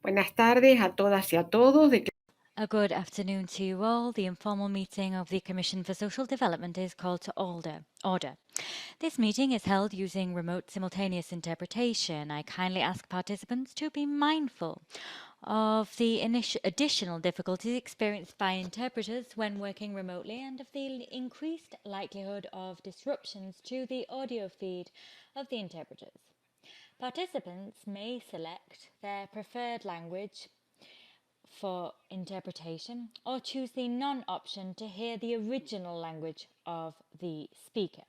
Buenas tardes a todas y a todos. A good afternoon to you all. The informal meeting of the Commission for Social Development is called to order. This meeting is held using remote simultaneous interpretation. I kindly ask participants to be mindful of the additional difficulties experienced by interpreters when working remotely and of the increased likelihood of disruptions to the audio feed of the interpreters. Participants may select their preferred language for interpretation or choose the none option to hear the original language of the speaker.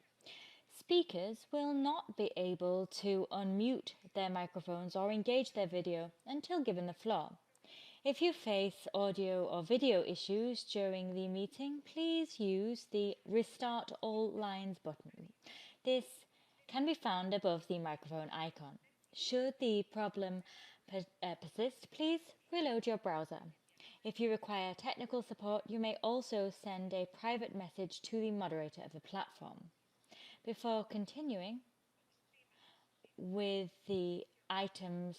Speakers will not be able to unmute their microphones or engage their video until given the floor. If you face audio or video issues during the meeting, please use the Restart All Lines button. This can be found above the microphone icon. Should the problem persist, please reload your browser. If you require technical support, you may also send a private message to the moderator of the platform. Before continuing with the items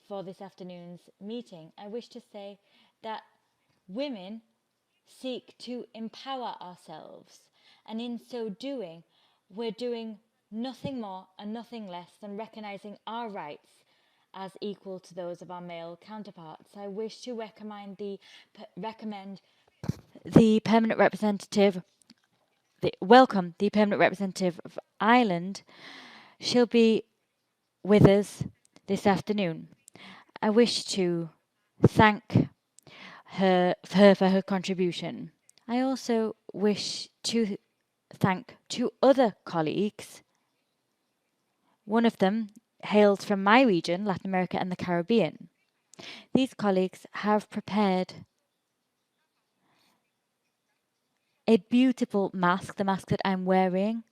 for this afternoon's meeting, I wish to say that women seek to empower ourselves, and in so doing, we're doing nothing more and nothing less than recognizing our rights as equal to those of our male counterparts. I wish to recommend the permanent representative, welcome the permanent representative of Ireland. She'll be with us this afternoon. I wish to thank her for her contribution. I also wish to thank two other colleagues. One of them hails from my region, Latin America and the Caribbean. These colleagues have prepared a beautiful mask, the mask that I'm wearing.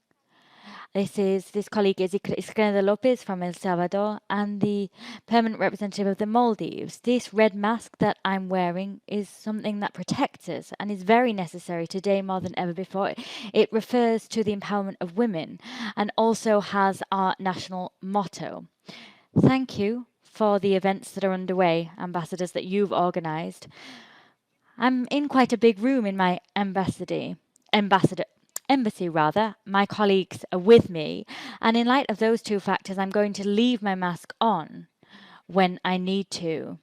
This colleague is Iskrena Lopez from El Salvador and the permanent representative of the Maldives. This red mask that I'm wearing is something that protects us and is very necessary today more than ever before. It refers to the empowerment of women and also has our national motto. Thank you for the events that are underway, ambassadors, that you've organised. I'm in quite a big room in my embassy. My colleagues are with me, and in light of those two factors, I'm going to leave my mask on when I need to.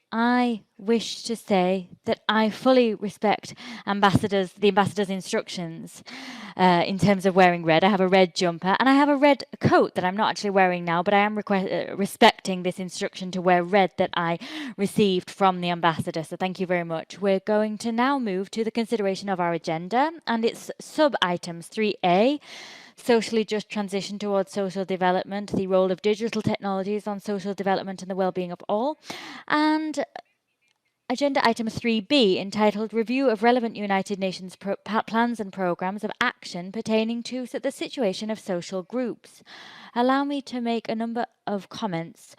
I wish to say that I fully respect the ambassador's instructions in terms of wearing red. I have a red jumper and I have a red coat that I'm not actually wearing now, but I am respecting this instruction to wear red that I received from the ambassador. So thank you very much. We're going to now move to the consideration of our agenda and its sub-items 3A. Socially just transition towards social development, the role of digital technologies on social development and the well-being of all, and agenda item 3B, entitled Review of Relevant United Nations Plans and Programs of Action Pertaining to the Situation of Social Groups. Allow me to make a number of comments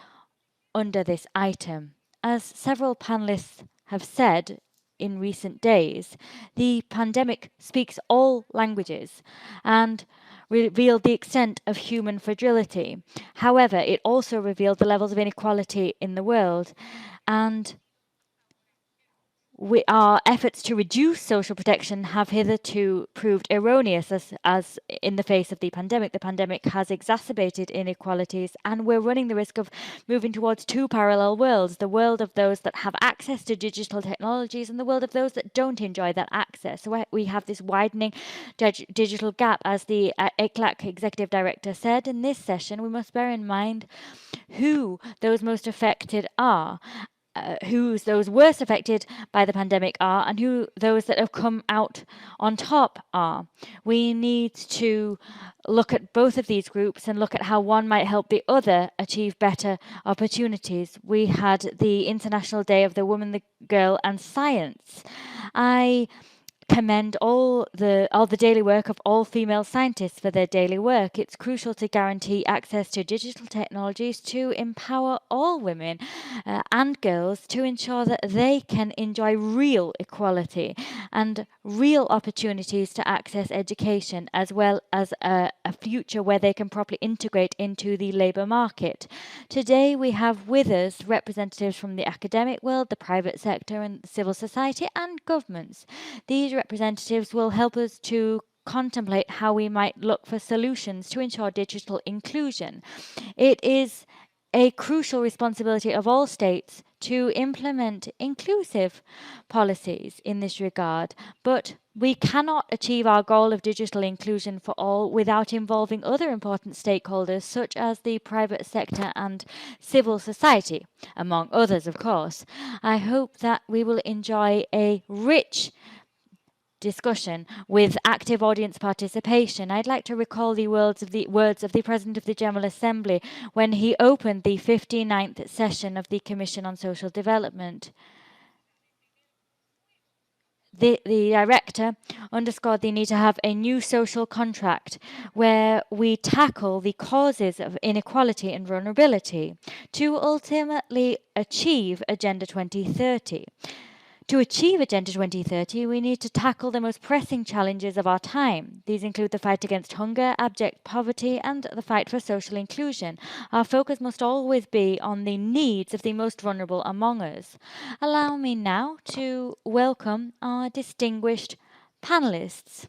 under this item. As several panelists have said in recent days, the pandemic speaks all languages and revealed the extent of human fragility. However, it also revealed the levels of inequality in the world, and our efforts to reduce social protection have hitherto proved erroneous as in the face of the pandemic. The pandemic has exacerbated inequalities, and we're running the risk of moving towards two parallel worlds, the world of those that have access to digital technologies and the world of those that don't enjoy that access. So we have this widening digital gap. As the ECLAC executive director said in this session, we must bear in mind who those most affected are, who those worst affected by the pandemic are, and who those that have come out on top are. We need to look at both of these groups and look at how one might help the other achieve better opportunities. We had the International Day of the Woman, the Girl and Science. I commend all the daily work of all female scientists for their daily work. It's crucial to guarantee access to digital technologies to empower all women and girls to ensure that they can enjoy real equality and real opportunities to access education, as well as a future where they can properly integrate into the labour market. Today we have with us representatives from the academic world, the private sector and civil society and governments. These representatives will help us to contemplate how we might look for solutions to ensure digital inclusion. It is a crucial responsibility of all states to implement inclusive policies in this regard, but we cannot achieve our goal of digital inclusion for all without involving other important stakeholders such as the private sector and civil society, among others, of course. I hope that we will enjoy a rich discussion with active audience participation. I'd like to recall the words of the President of the General Assembly when he opened the 59th session of the Commission on Social Development. The director underscored the need to have a new social contract where we tackle the causes of inequality and vulnerability to ultimately achieve Agenda 2030. To achieve Agenda 2030, we need to tackle the most pressing challenges of our time. These include the fight against hunger, abject poverty, and the fight for social inclusion. Our focus must always be on the needs of the most vulnerable among us. Allow me now to welcome our distinguished panelists.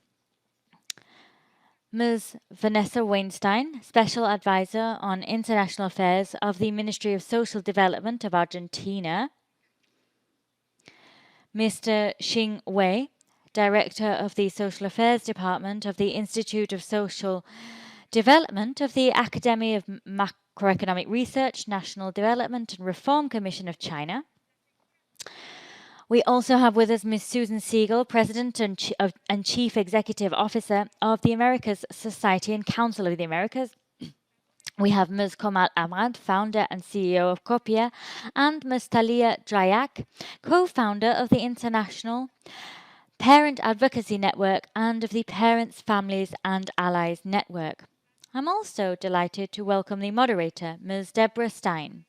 Ms. Vanessa Weinstein, Special Advisor on International Affairs of the Ministry of Social Development of Argentina. Mr. Xing Wei, Director of the Social Affairs Department of the Institute of Social Development of the Academy of Macroeconomic Research, National Development and Reform Commission of China. We also have with us Ms. Susan Siegel, President and Chief Executive Officer of the Americas Society and Council of the Americas. We have Ms. Komal Amrad, founder and CEO of Copia, and Ms. Talia Drayak, co-founder of the International Parent Advocacy Network and of the Parents, Families and Allies Network. I'm also delighted to welcome the moderator, Ms. Deborah Stein,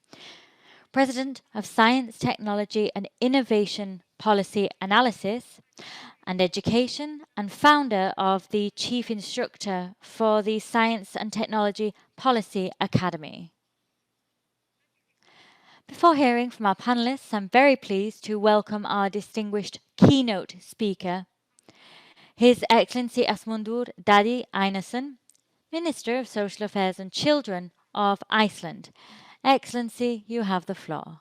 President of Science, Technology and Innovation Policy Analysis and Education, and founder of the Chief Instructor for the Science and Technology Policy Academy. Before hearing from our panelists, I'm very pleased to welcome our distinguished keynote speaker, His Excellency Asmundur Dadi Einarsson, Minister of Social Affairs and Children of Iceland. Excellency, you have the floor.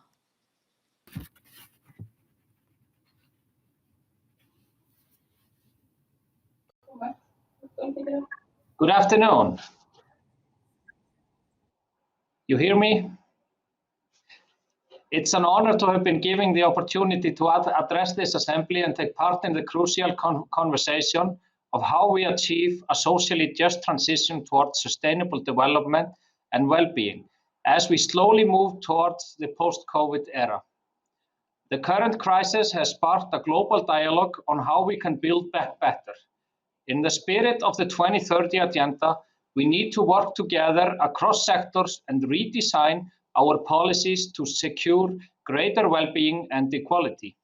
Good afternoon. You hear me? It's an honor to have been given the opportunity to address this assembly and take part in the crucial conversation of how we achieve a socially just transition towards sustainable development and well-being as we slowly move towards the post-COVID era. The current crisis has sparked a global dialogue on how we can build back better. In the spirit of the 2030 Agenda, we need to work together across sectors and redesign our policies to secure greater well-being and equality.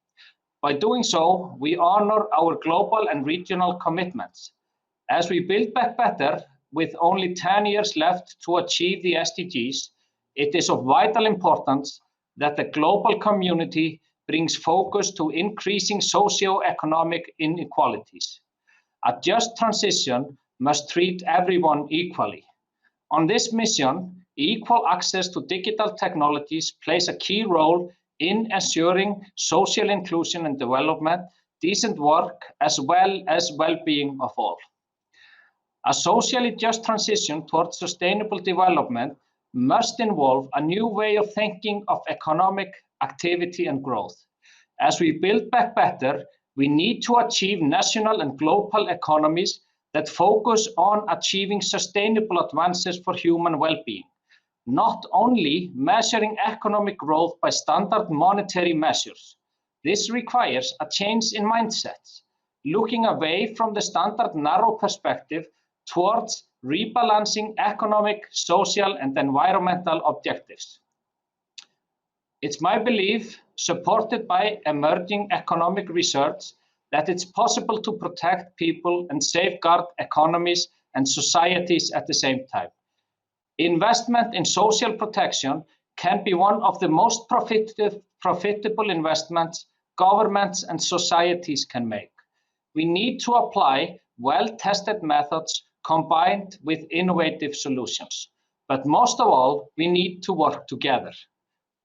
By doing so, we honor our global and regional commitments. As we build back better, with only 10 years left to achieve the SDGs, it is of vital importance that the global community brings focus to increasing socio-economic inequalities. A just transition must treat everyone equally. On this mission, equal access to digital technologies plays a key role in ensuring social inclusion and development, decent work, as well as well-being of all. A socially just transition towards sustainable development must involve a new way of thinking of economic activity and growth. As we build back better, we need to achieve national and global economies that focus on achieving sustainable advances for human well-being, not only measuring economic growth by standard monetary measures. This requires a change in mindsets. looking away from the standard narrow perspective towards rebalancing economic, social, and environmental objectives. It's my belief, supported by emerging economic research, that it's possible to protect people and safeguard economies and societies at the same time. Investment in social protection can be one of the most profitable investments governments and societies can make. We need to apply well-tested methods combined with innovative solutions. But most of all, we need to work together.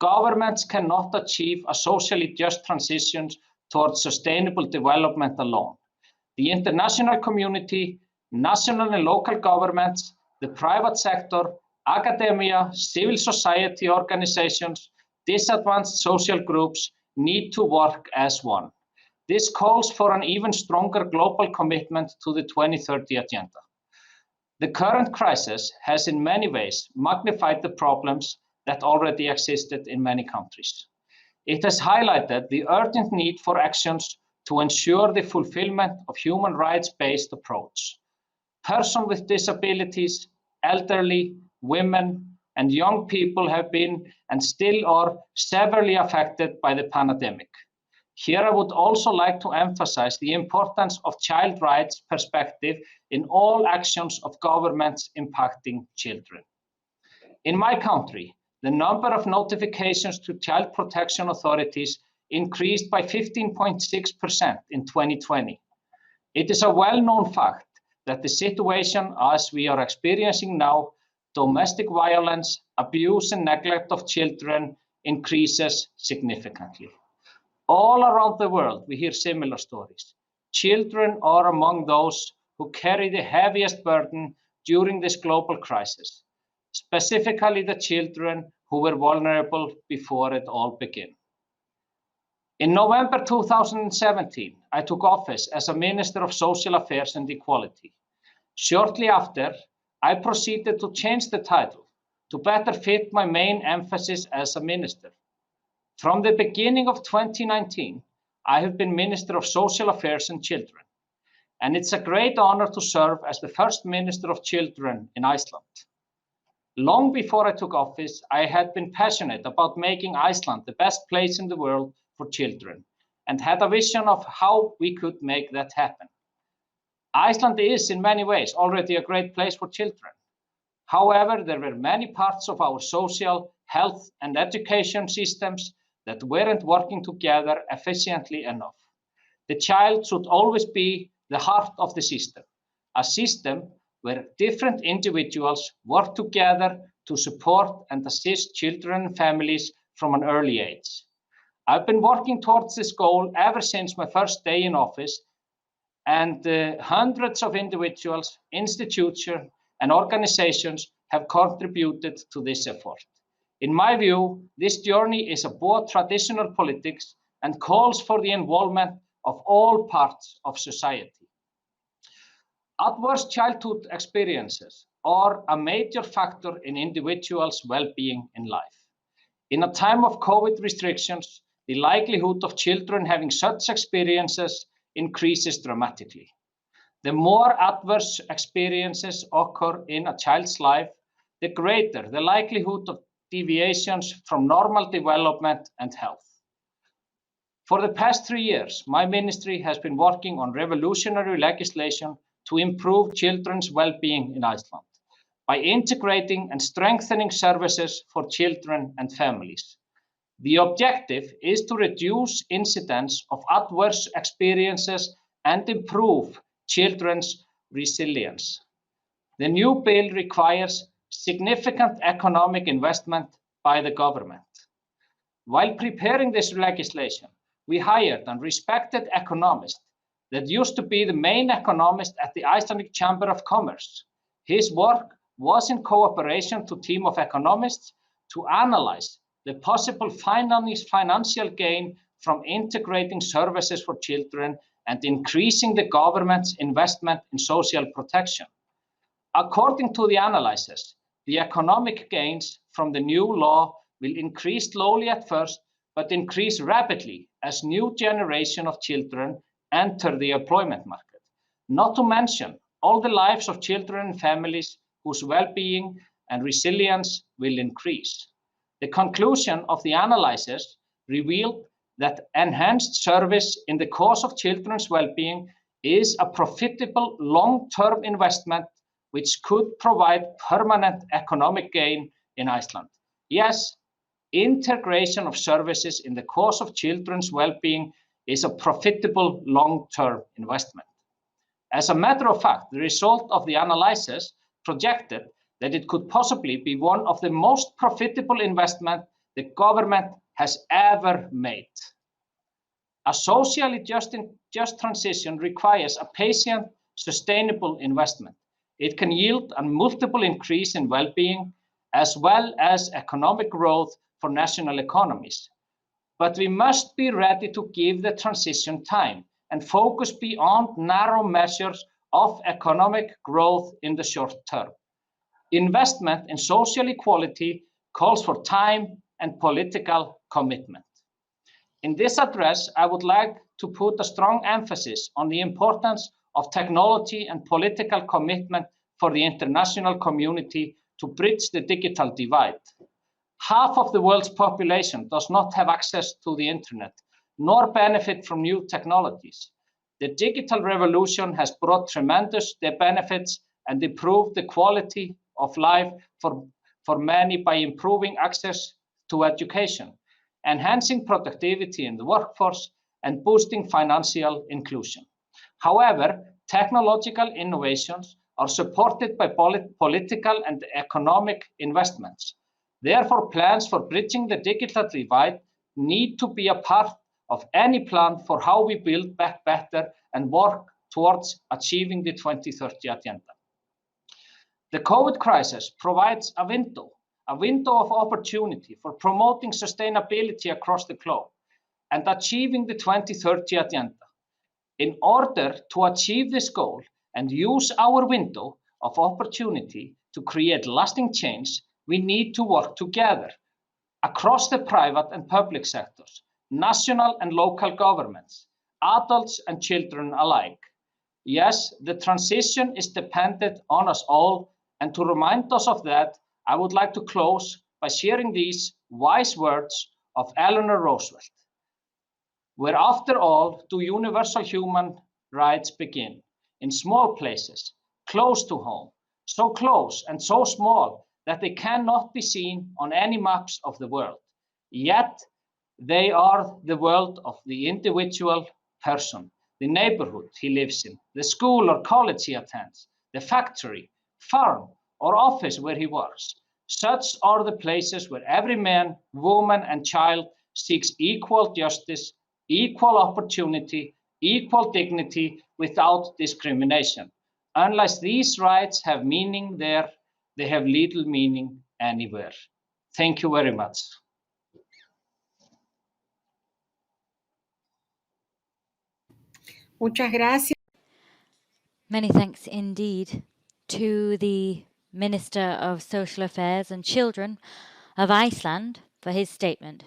Governments cannot achieve a socially just transition towards sustainable development alone. The international community, national and local governments, the private sector, academia, civil society organizations, disadvantaged social groups need to work as one. This calls for an even stronger global commitment to the 2030 agenda. The current crisis has in many ways magnified the problems that already existed in many countries. It has highlighted the urgent need for actions to ensure the fulfillment of human rights-based approach. Persons with disabilities, elderly, women, and young people have been and still are severely affected by the pandemic. Here I would also like to emphasize the importance of child rights perspective in all actions of governments impacting children. In my country, the number of notifications to child protection authorities increased by 15.6% in 2020. It is a well-known fact that the situation as we are experiencing now, domestic violence, abuse and neglect of children increases significantly. All around the world, we hear similar stories. Children are among those who carry the heaviest burden during this global crisis, specifically the children who were vulnerable before it all began. In November 2017, I took office as a Minister of Social Affairs and Equality. Shortly after, I proceeded to change the title to better fit my main emphasis as a minister. From the beginning of 2019, I have been Minister of Social Affairs and Children, and it's a great honor to serve as the first Minister of Children in Iceland. Long before I took office, I had been passionate about making Iceland the best place in the world for children and had a vision of how we could make that happen. Iceland is in many ways already a great place for children. However, there were many parts of our social, health, and education systems that weren't working together efficiently enough. The child should always be the heart of the system, a system where different individuals work together to support and assist children and families from an early age. I've been working towards this goal ever since my first day in office, and hundreds of individuals, institutions, and organizations have contributed to this effort. In my view, this journey is above traditional politics and calls for the involvement of all parts of society. Adverse childhood experiences are a major factor in individuals' well-being in life. In a time of COVID restrictions, the likelihood of children having such experiences increases dramatically. The more adverse experiences occur in a child's life, the greater the likelihood of deviations from normal development and health. For the past 3 years, my ministry has been working on revolutionary legislation to improve children's well-being in Iceland by integrating and strengthening services for children and families. The objective is to reduce incidence of adverse experiences and improve children's resilience. The new bill requires significant economic investment by the government. While preparing this legislation, we hired a respected economist that used to be the main economist at the Icelandic Chamber of Commerce. His work was in cooperation to a team of economists to analyze the possible financial gain from integrating services for children and increasing the government's investment in social protection. According to the analysis, the economic gains from the new law will increase slowly at first, but increase rapidly as new generation of children enter the employment market, not to mention all the lives of children and families whose well-being and resilience will increase. The conclusion of the analysis revealed that enhanced service in the cause of children's well-being is a profitable long-term investment which could provide permanent economic gain in Iceland. Yes, integration of services in the cause of children's well-being is a profitable long-term investment. As a matter of fact, the result of the analysis projected that it could possibly be one of the most profitable investments the government has ever made. A socially just transition requires a patient, sustainable investment. It can yield a multiple increase in well-being as well as economic growth for national economies. But we must be ready to give the transition time and focus beyond narrow measures of economic growth in the short term. Investment in social equality calls for time and political commitment. In this address, I would like to put a strong emphasis on the importance of technology and political commitment for the international community to bridge the digital divide. Half of the world's population does not have access to the internet, nor benefit from new technologies. The digital revolution has brought tremendous benefits and improved the quality of life for many by improving access to education, enhancing productivity in the workforce, and boosting financial inclusion. However, technological innovations are supported by political and economic investments. Therefore, plans for bridging the digital divide need to be a part of any plan for how we build back better and work towards achieving the 2030 agenda. The COVID crisis provides a window of opportunity for promoting sustainability across the globe and achieving the 2030 agenda. In order to achieve this goal and use our window of opportunity to create lasting change, we need to work together across the private and public sectors, national and local governments, adults and children alike. Yes, the transition is dependent on us all, and to remind us of that, I would like to close by sharing these wise words of Eleanor Roosevelt. Where after all do universal human rights begin? In small places, close to home, so close and so small that they cannot be seen on any maps of the world. Yet they are the world of the individual person, the neighborhood he lives in, the school or college he attends, the factory, farm, or office where he works. Such are the places where every man, woman, and child seeks equal justice, equal opportunity, equal dignity without discrimination. Unless these rights have meaning there, they have little meaning anywhere. Thank you very much. Muchas gracias. Many thanks indeed to the Minister of Social Affairs and Children of Iceland for his statement.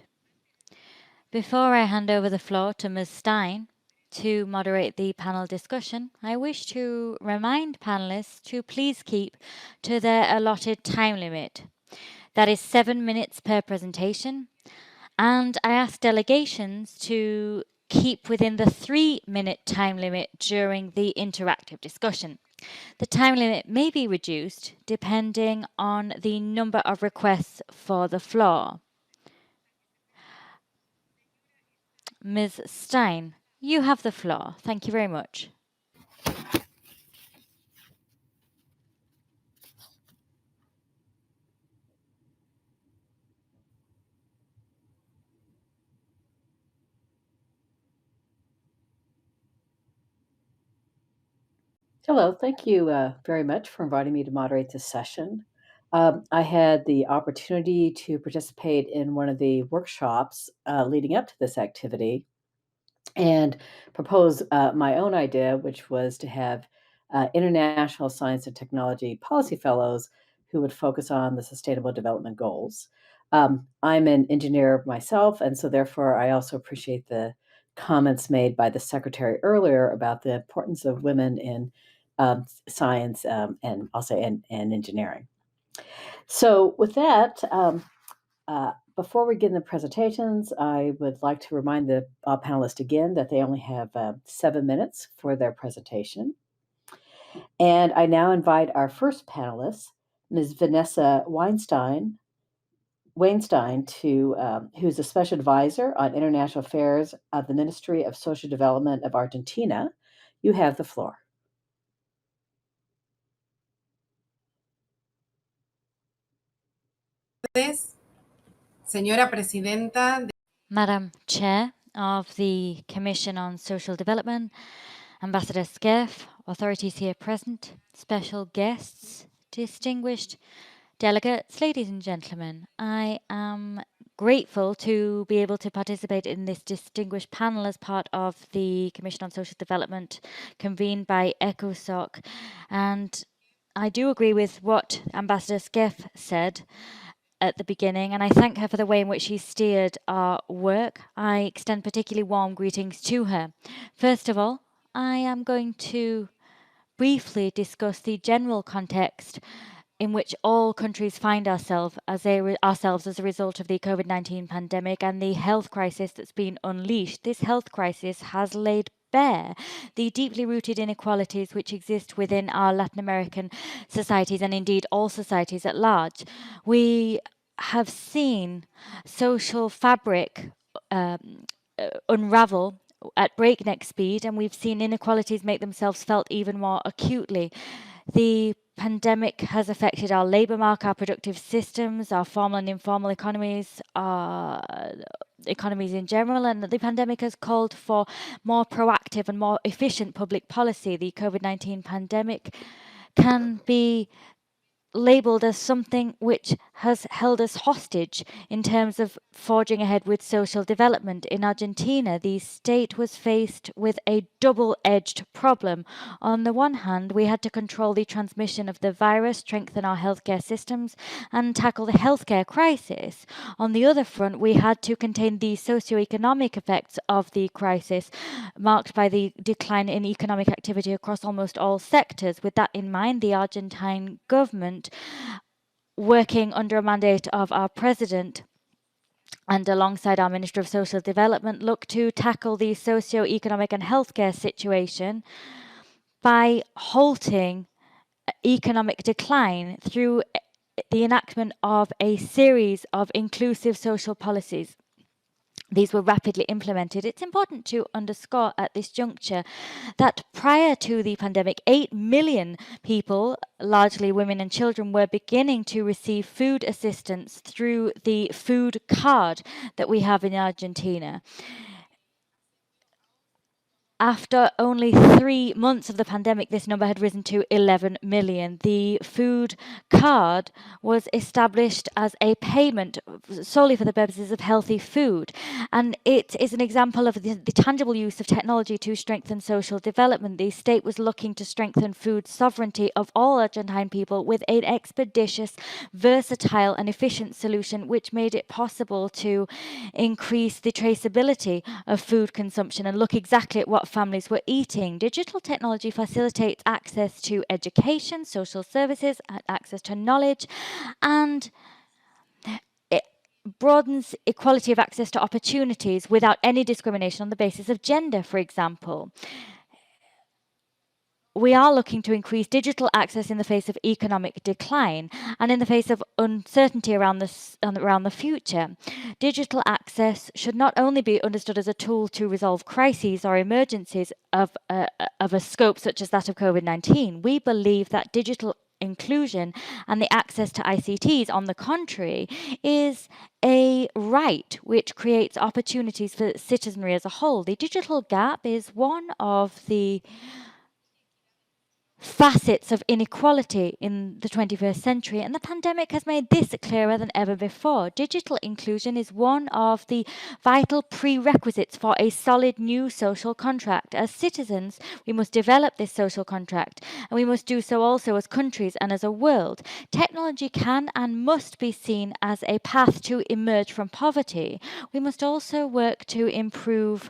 Before I hand over the floor to Ms. Stein to moderate the panel discussion, I wish to remind panelists to please keep to their allotted time limit. That is 7 minutes per presentation, and I ask delegations to keep within the 3-minute time limit during the interactive discussion. The time limit may be reduced depending on the number of requests for the floor. Ms. Stein, you have the floor. Thank you very much. Hello, thank you very much for inviting me to moderate this session. I had the opportunity to participate in one of the workshops leading up to this activity and propose my own idea, which was to have international science and technology policy fellows who would focus on the Sustainable Development Goals. I'm an engineer myself, and so therefore I also appreciate the comments made by the secretary earlier about the importance of women in science and I'll say and engineering. So with that, before we begin the presentations, I would like to remind the panelists again that they only have 7 minutes for their presentation. And I now invite our first panelist, Ms. Vanessa Weinstein, who's a special advisor on international affairs of the Ministry of Social Development of Argentina. You have the floor. Señora Presidenta. Madam Chair of the Commission on Social Development, Ambassador Skeff, authorities here present, special guests, distinguished delegates, ladies and gentlemen, I am grateful to be able to participate in this distinguished panel as part of the Commission on Social Development convened by ECOSOC. And I do agree with what Ambassador Skeff said at the beginning, and I thank her for the way in which she steered our work. I extend particularly warm greetings to her. First of all, I am going to briefly discuss the general context in which all countries find ourselves as a result of the COVID-19 pandemic and the health crisis that's been unleashed. This health crisis has laid bare the deeply rooted inequalities which exist within our Latin American societies and indeed all societies at large. We have seen social fabric unravel at breakneck speed, and we've seen inequalities make themselves felt even more acutely. The pandemic has affected our labour market, our productive systems, our formal and informal economies, our economies in general, and the pandemic has called for more proactive and more efficient public policy. The COVID-19 pandemic can be labelled as something which has held us hostage in terms of forging ahead with social development. In Argentina, the state was faced with a double-edged problem. On the one hand, we had to control the transmission of the virus, strengthen our healthcare systems, and tackle the healthcare crisis. On the other front, we had to contain the socioeconomic effects of the crisis, marked by the decline in economic activity across almost all sectors. With that in mind, the Argentine government, working under a mandate of our president and alongside our Minister of Social Development, look to tackle the socio-economic and healthcare situation by halting economic decline through the enactment of a series of inclusive social policies. These were rapidly implemented. It's important to underscore at this juncture that prior to the pandemic, 8 million people, largely women and children, were beginning to receive food assistance through the food card that we have in Argentina. After only 3 months of the pandemic, this number had risen to 11 million. The food card was established as a payment solely for the purposes of healthy food. And it is an example of the tangible use of technology to strengthen social development. The state was looking to strengthen food sovereignty of all Argentine people with an expeditious, versatile and efficient solution which made it possible to increase the traceability of food consumption and look exactly at what families were eating. Digital technology facilitates access to education, social services, access to knowledge, and it broadens equality of access to opportunities without any discrimination on the basis of gender, for example. We are looking to increase digital access in the face of economic decline and in the face of uncertainty around the future. Digital access should not only be understood as a tool to resolve crises or emergencies of a scope such as that of COVID-19. We believe that digital inclusion and the access to ICTs, on the contrary, is a right which creates opportunities for citizenry as a whole. The digital gap is one of the facets of inequality in the 21st century, and the pandemic has made this clearer than ever before. Digital inclusion is one of the vital prerequisites for a solid new social contract. As citizens, we must develop this social contract, and we must do so also as countries and as a world. Technology can and must be seen as a path to emerge from poverty. We must also work to improve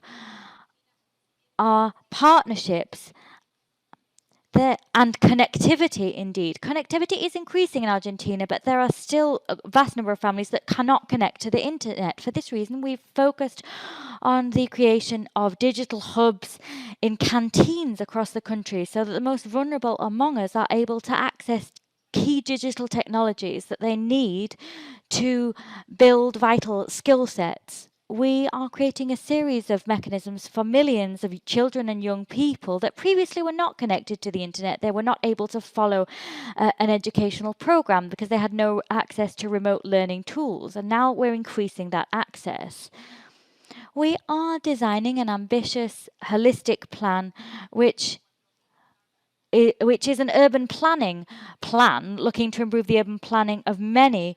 are partnerships and connectivity. Indeed, connectivity is increasing in Argentina, but there are still a vast number of families that cannot connect to the internet. For this reason, we've focused on the creation of digital hubs in canteens across the country so that the most vulnerable among us are able to access key digital technologies that they need to build vital skill sets. We are creating a series of mechanisms for millions of children and young people that previously were not connected to the internet. They were not able to follow an educational program because they had no access to remote learning tools. And now we're increasing that access. We are designing an ambitious, holistic plan which is an urban planning plan looking to improve the urban planning of many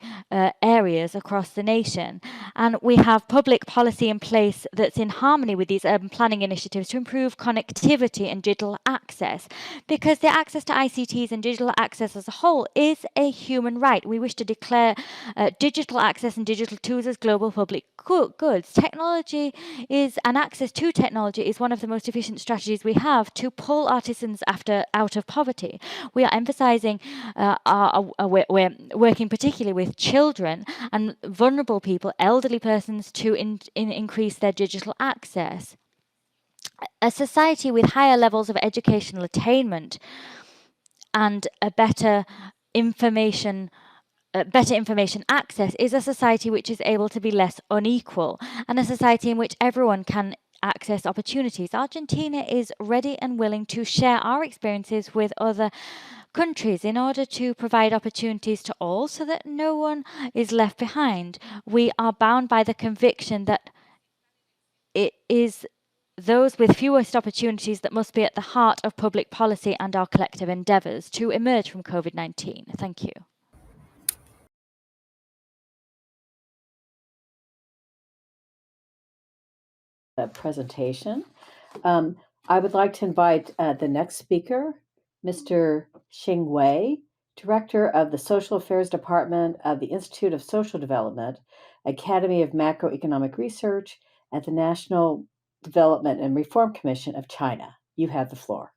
areas across the nation. And we have public policy in place that's in harmony with these urban planning initiatives to improve connectivity and digital access, because the access to ICTs and digital access as a whole is a human right. We wish to declare digital access and digital tools as global public goods. Technology is, and access to technology is one of the most efficient strategies we have to pull artisans out of poverty. We are emphasizing, we're working particularly with children and vulnerable people, elderly persons, to increase their digital access. A society with higher levels of educational attainment and a better information access is a society which is able to be less unequal, and a society in which everyone can access opportunities. Argentina is ready and willing to share our experiences with other countries in order to provide opportunities to all so that no one is left behind. We are bound by the conviction that it is those with fewest opportunities that must be at the heart of public policy and our collective endeavours to emerge from COVID-19. Thank you. Presentation. I would like to invite the next speaker, Mr. Xing Wei, Director of the Social Affairs Department of the Institute of Social Development, Academy of Macroeconomic Research at the National Development and Reform Commission of China. You have the floor.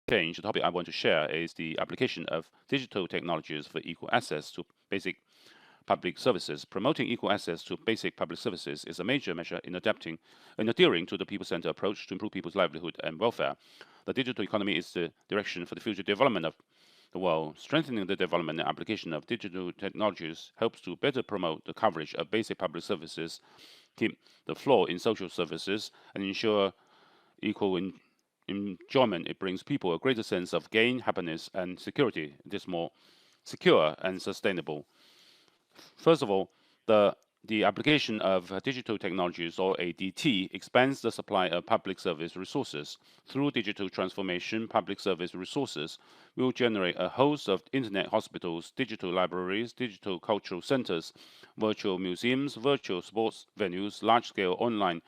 The topic I want to share is the application of digital technologies for equal access to basic public services. Promoting equal access to basic public services is a major measure in adhering to the people-centered approach to improve people's livelihood and welfare. The digital economy is the direction for the future development of the world. Strengthening the development and application of digital technologies helps to better promote the coverage of basic public services, keep the floor in social services, and ensure equal enjoyment. It brings people a greater sense of gain, happiness, and security. It is more secure and sustainable. First of all, the application of digital technologies, or ADT, expands the supply of public service resources. Through digital transformation, public service resources will generate a host of internet hospitals, digital libraries, digital cultural centers, virtual museums, virtual sports venues, large-scale online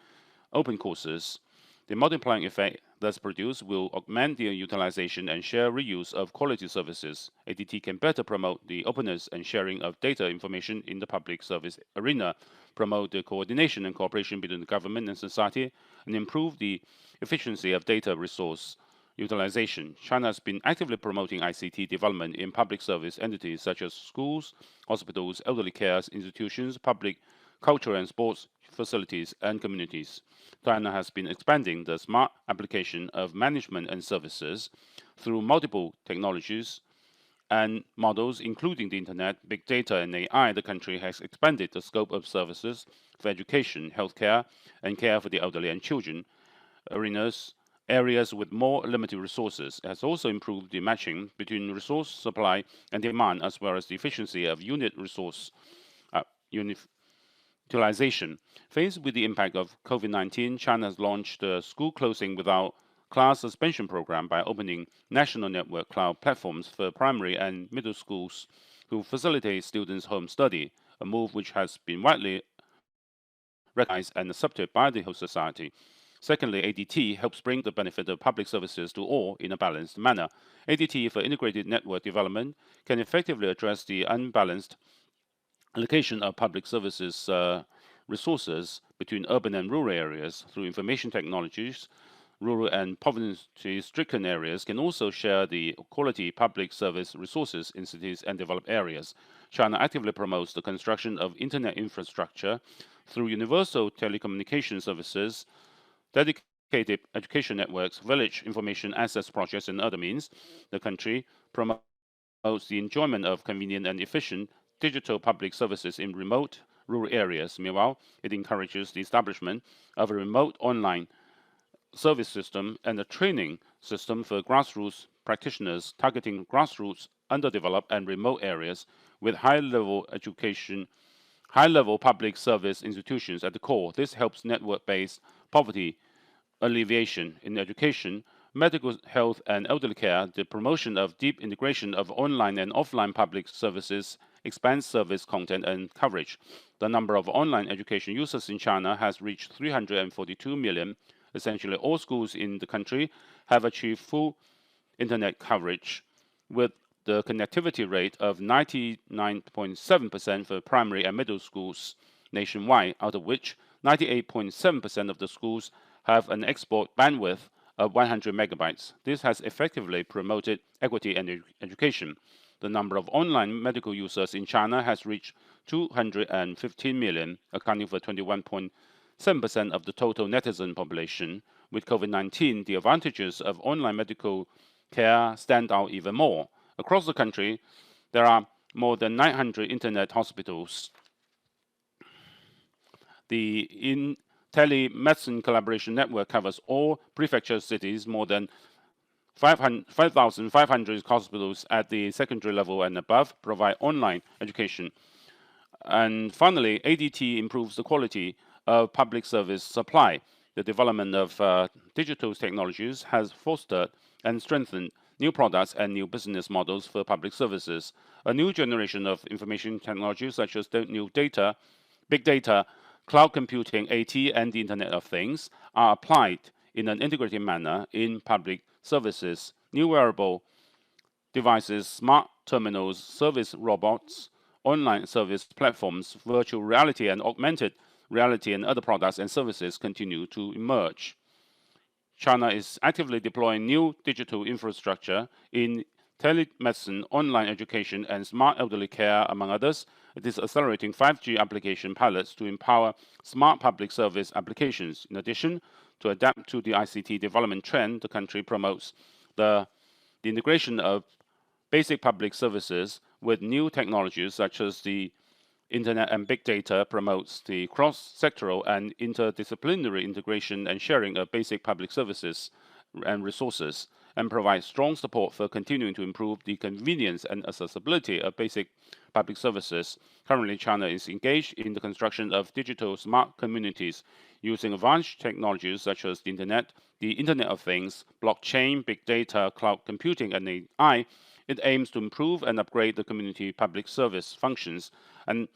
open courses. The multiplying effect thus produced will augment the utilization and share reuse of quality services. ADT can better promote the openness and sharing of data information in the public service arena, promote the coordination and cooperation between the government and society, and improve the efficiency of data resource utilization. China has been actively promoting ICT development in public service entities such as schools, hospitals, elderly care institutions, public culture and sports facilities, and communities. China has been expanding the smart application of management and services through multiple technologies and models, including the internet, big data, and AI. The country has expanded the scope of services for education, healthcare, and care for the elderly and children, areas with more limited resources. It has also improved the matching between resource supply and demand, as well as the efficiency of unit resource utilization. Faced with the impact of COVID-19, China has launched the School Closing Without Class Suspension program by opening national network cloud platforms for primary and middle schools to facilitate students' home study, a move which has been widely recognized and accepted by the whole society. Secondly, ADT helps bring the benefit of public services to all in a balanced manner. ADT for integrated network development can effectively address the unbalanced allocation of public services resources between urban and rural areas through information technologies. Rural and poverty-stricken areas can also share the quality public service resources in cities and developed areas. China actively promotes the construction of internet infrastructure through universal telecommunication services, dedicated education networks, village information access projects, and other means. The country promotes the enjoyment of convenient and efficient digital public services in remote rural areas. Meanwhile, it encourages the establishment of a remote online service system and a training system for grassroots practitioners targeting grassroots, underdeveloped, and remote areas with high-level education, high-level public service institutions at the core. This helps network-based poverty alleviation in education, medical health, and elderly care. The promotion of deep integration of online and offline public services expands service content and coverage. The number of online education users in China has reached 342 million. Essentially, all schools in the country have achieved full internet coverage, with the connectivity rate of 99.7% for primary and middle schools nationwide, out of which 98.7% of the schools have an export bandwidth of 100 megabytes. This has effectively promoted equity and education. The number of online medical users in China has reached 215 million, accounting for 21.7% of the total netizen population. With COVID-19, the advantages of online medical care stand out even more. Across the country, there are more than 900 internet hospitals. The telemedicine collaboration network covers all prefecture cities. More than 5,500 hospitals at the secondary level and above provide online education. And finally, ADT improves the quality of public service supply. The development of digital technologies has fostered and strengthened new products and new business models for public services. A new generation of information technologies such as new data, big data, cloud computing, AT, and the Internet of Things are applied in an integrated manner in public services. New wearable devices, smart terminals, service robots, online service platforms, virtual reality and augmented reality, and other products and services continue to emerge. China is actively deploying new digital infrastructure in telemedicine, online education, and smart elderly care, among others. It is accelerating 5G application pilots to empower smart public service applications. In addition, to adapt to the ICT development trend, the country promotes the integration of basic public services with new technologies such as the Internet and big data, promotes the cross-sectoral and interdisciplinary integration and sharing of basic public services and resources, and provides strong support for continuing to improve the convenience and accessibility of basic public services. Currently, China is engaged in the construction of digital smart communities using advanced technologies such as the Internet of Things, blockchain, big data, cloud computing, and AI. It aims to improve and upgrade the community public service functions and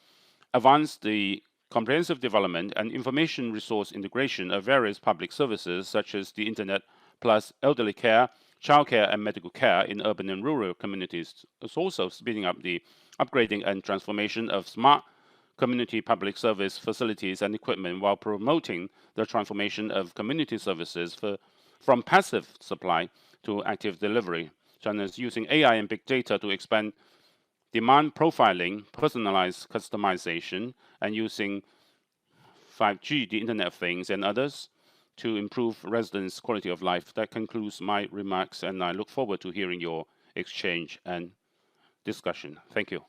advance the comprehensive development and information resource integration of various public services such as the Internet plus elderly care, childcare, and medical care in urban and rural communities. It's also speeding up the upgrading and transformation of smart community public service facilities and equipment while promoting the transformation of community services from passive supply to active delivery. China is using AI and big data to expand demand profiling, personalized customization, and using 5G, the Internet of Things, and others to improve residents' quality of life. That concludes my remarks, and I look forward to hearing your exchange and discussion. Thank you.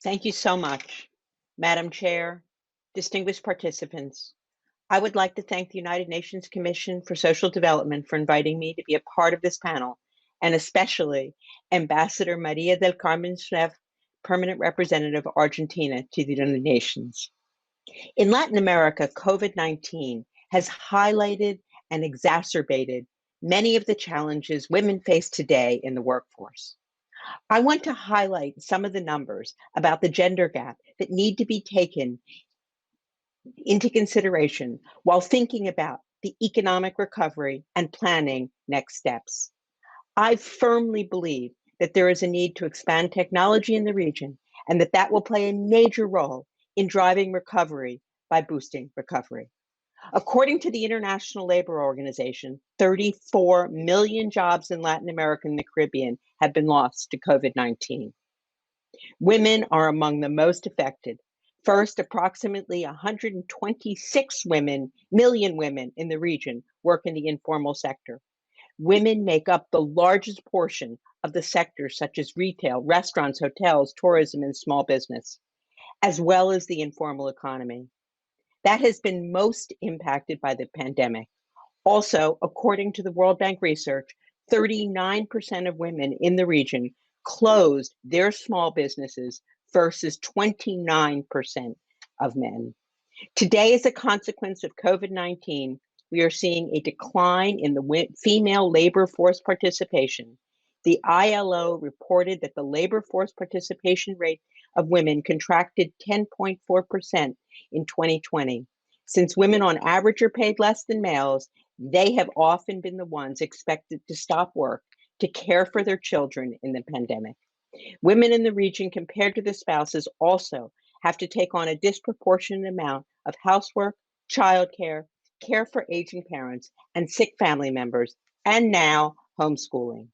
Thank you so much, Madam Chair, distinguished participants. I would like to thank the United Nations Commission for Social Development for inviting me to be a part of this panel, and especially Ambassador Maria del Carmen Schneff, Permanent Representative of Argentina to the United Nations. In Latin America, COVID-19 has highlighted and exacerbated many of the challenges women face today in the workforce. I want to highlight some of the numbers about the gender gap that need to be taken into consideration while thinking about the economic recovery and planning next steps. I firmly believe that there is a need to expand technology in the region and that will play a major role in driving recovery by boosting recovery. According to the International Labor Organization, 34 million jobs in Latin America and the Caribbean have been lost to COVID-19. Women are among the most affected. First, approximately 126 million women in the region work in the informal sector. Women make up the largest portion of the sectors such as retail, restaurants, hotels, tourism, and small business, as well as the informal economy. That has been most impacted by the pandemic. Also, according to the World Bank research, 39% of women in the region closed their small businesses versus 29% of men. Today, as a consequence of COVID-19, we are seeing a decline in the female labor force participation. The ILO reported that the labor force participation rate of women contracted 10.4% in 2020. Since women on average are paid less than males, they have often been the ones expected to stop work to care for their children in the pandemic. Women in the region, compared to the spouses, also have to take on a disproportionate amount of housework, childcare, care for aging parents and sick family members, and now homeschooling.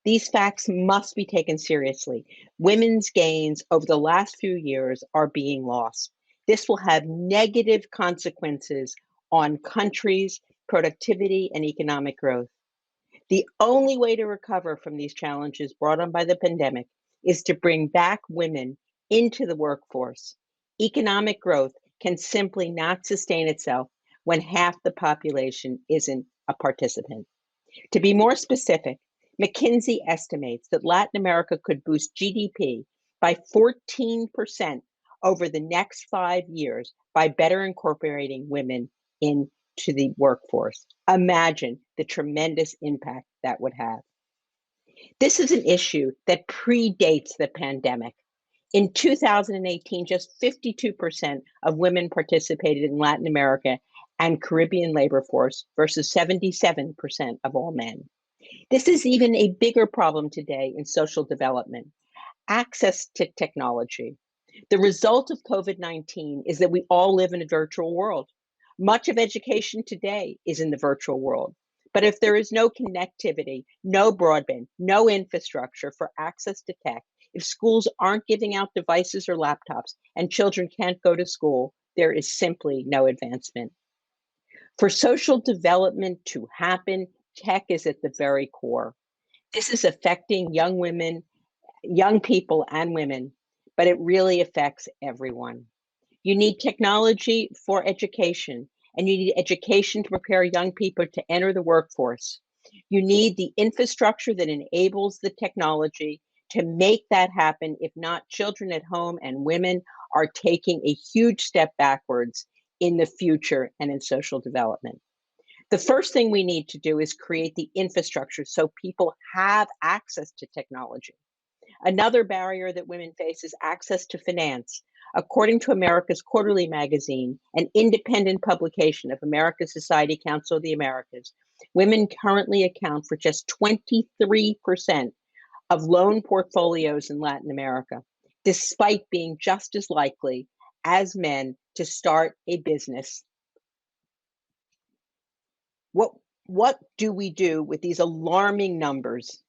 These facts must be taken seriously. Women's gains over the last few years are being lost. This will have negative consequences on countries' productivity and economic growth. The only way to recover from these challenges brought on by the pandemic is to bring back women into the workforce. Economic growth can simply not sustain itself when half the population isn't a participant. To be more specific, McKinsey estimates that Latin America could boost GDP by 14% over the next 5 years by better incorporating women into the workforce. Imagine the tremendous impact that would have. This is an issue that predates the pandemic. In 2018, just 52% of women participated in Latin America and Caribbean labor force versus 77% of all men. This is even a bigger problem today in social development. Access to technology. The result of COVID-19 is that we all live in a virtual world. Much of education today is in the virtual world. But if there is no connectivity, no broadband, no infrastructure for access to tech, if schools aren't giving out devices or laptops and children can't go to school, there is simply no advancement. For social development to happen, tech is at the very core. This is affecting young women, young people and women, but it really affects everyone. You need technology for education, and you need education to prepare young people to enter the workforce. You need the infrastructure that enables the technology to make that happen. If not, children at home and women are taking a huge step backwards in the future and in social development. The first thing we need to do is create the infrastructure so people have access to technology. Another barrier that women face is access to finance. According to America's Quarterly magazine, an independent publication of America's Society Council of the Americas, women currently account for just 23% of loan portfolios in Latin America, despite being just as likely as men to start a business. What do we do with these alarming numbers?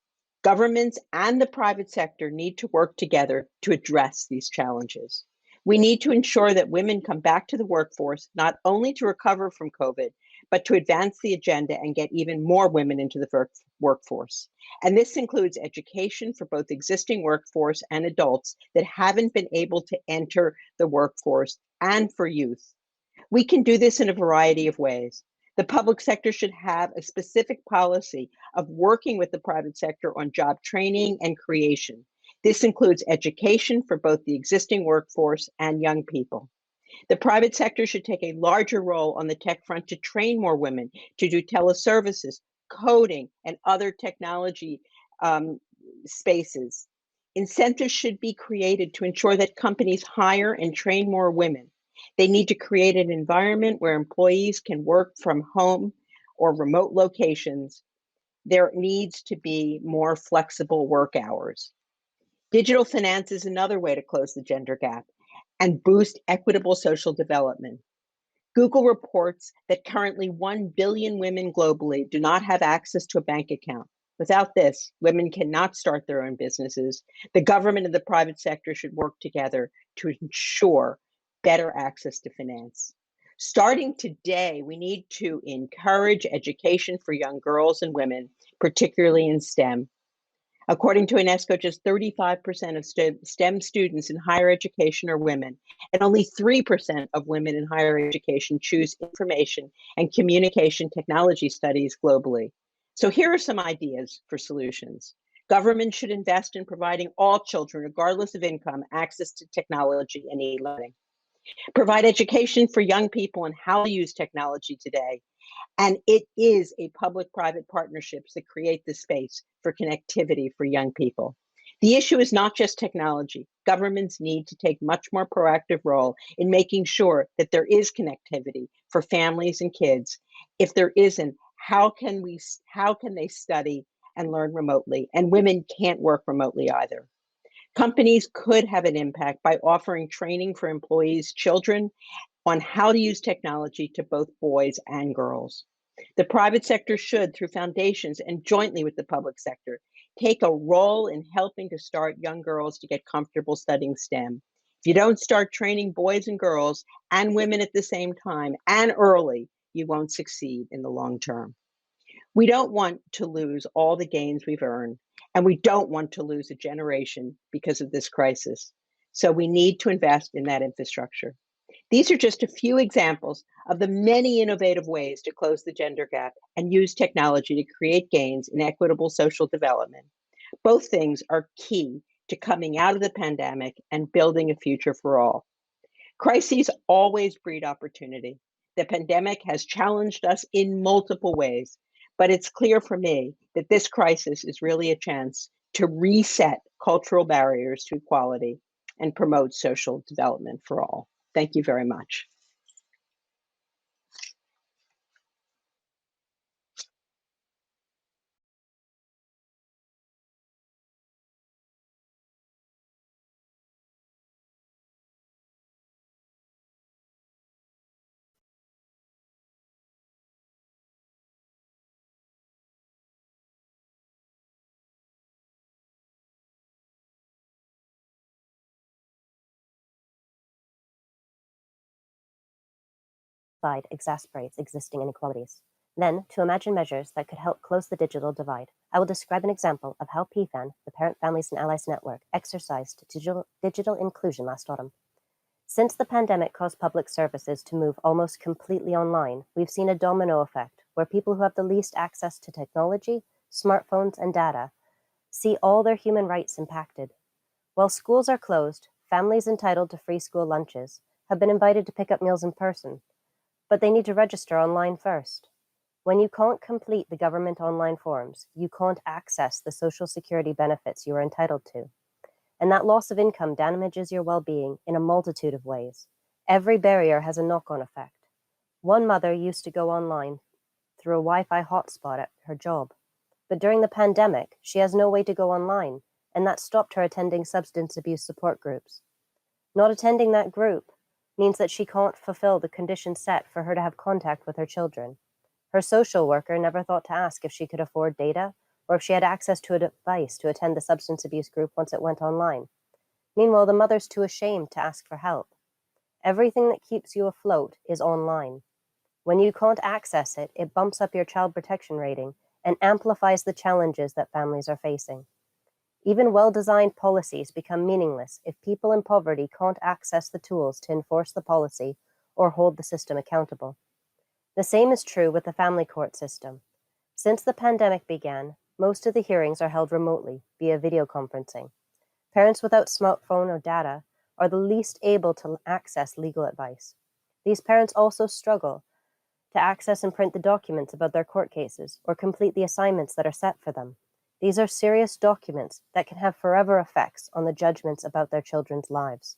Governments and the private sector need to work together to address these challenges. We need to ensure that women come back to the workforce, not only to recover from COVID, but to advance the agenda and get even more women into the workforce. And this includes education for both existing workforce and adults that haven't been able to enter the workforce, and for youth. We can do this in a variety of ways. The public sector should have a specific policy of working with the private sector on job training and creation. This includes education for both the existing workforce and young people. The private sector should take a larger role on the tech front to train more women to do teleservices, coding, and other technology spaces. Incentives should be created to ensure that companies hire and train more women. They need to create an environment where employees can work from home or remote locations. There needs to be more flexible work hours. Digital finance is another way to close the gender gap and boost equitable social development. Google reports that currently 1 billion women globally do not have access to a bank account. Without this, women cannot start their own businesses. The government and the private sector should work together to ensure better access to finance. Starting today, we need to encourage education for young girls and women, particularly in STEM. According to UNESCO, just 35% of STEM students in higher education are women, and only 3% of women in higher education choose information and communication technology studies globally. So here are some ideas for solutions. Government should invest in providing all children, regardless of income, access to technology and e-learning. Provide education for young people on how to use technology today. And it is a public-private partnerships that create the space for connectivity for young people. The issue is not just technology. Governments need to take much more proactive role in making sure that there is connectivity for families and kids. If there isn't, how can they study and learn remotely? And women can't work remotely either. Companies could have an impact by offering training for employees' children on how to use technology to both boys and girls. The private sector should, through foundations and jointly with the public sector, take a role in helping to start young girls to get comfortable studying STEM. If you don't start training boys and girls and women at the same time and early, you won't succeed in the long term. We don't want to lose all the gains we've earned, and we don't want to lose a generation because of this crisis. So we need to invest in that infrastructure. These are just a few examples of the many innovative ways to close the gender gap and use technology to create gains in equitable social development. Both things are key to coming out of the pandemic and building a future for all. Crises always breed opportunity. The pandemic has challenged us in multiple ways, but it's clear for me that this crisis is really a chance to reset cultural barriers to equality and promote social development for all. Thank you very much. Divide exacerbates existing inequalities. Then, to imagine measures that could help close the digital divide, I will describe an example of how PFAN, the Parent Families and Allies Network, exercised digital inclusion last autumn. Since the pandemic caused public services to move almost completely online, we've seen a domino effect where people who have the least access to technology, smartphones, and data see all their human rights impacted. While schools are closed, families entitled to free school lunches have been invited to pick up meals in person, but they need to register online first. When you can't complete the government online forms, you can't access the Social Security benefits you are entitled to. And that loss of income damages your well-being in a multitude of ways. Every barrier has a knock-on effect. One mother used to go online through a Wi-Fi hotspot at her job, but during the pandemic, she has no way to go online, and that stopped her attending substance abuse support groups. Not attending that group means that she can't fulfill the conditions set for her to have contact with her children. Her social worker never thought to ask if she could afford data or if she had access to a device to attend the substance abuse group once it went online. Meanwhile, the mother's too ashamed to ask for help. Everything that keeps you afloat is online. When you can't access it, it bumps up your child protection rating and amplifies the challenges that families are facing. Even well-designed policies become meaningless if people in poverty can't access the tools to enforce the policy or hold the system accountable. The same is true with the family court system. Since the pandemic began, most of the hearings are held remotely via video conferencing. Parents without smartphone or data are the least able to access legal advice. These parents also struggle to access and print the documents about their court cases or complete the assignments that are set for them. These are serious documents that can have forever effects on the judgments about their children's lives.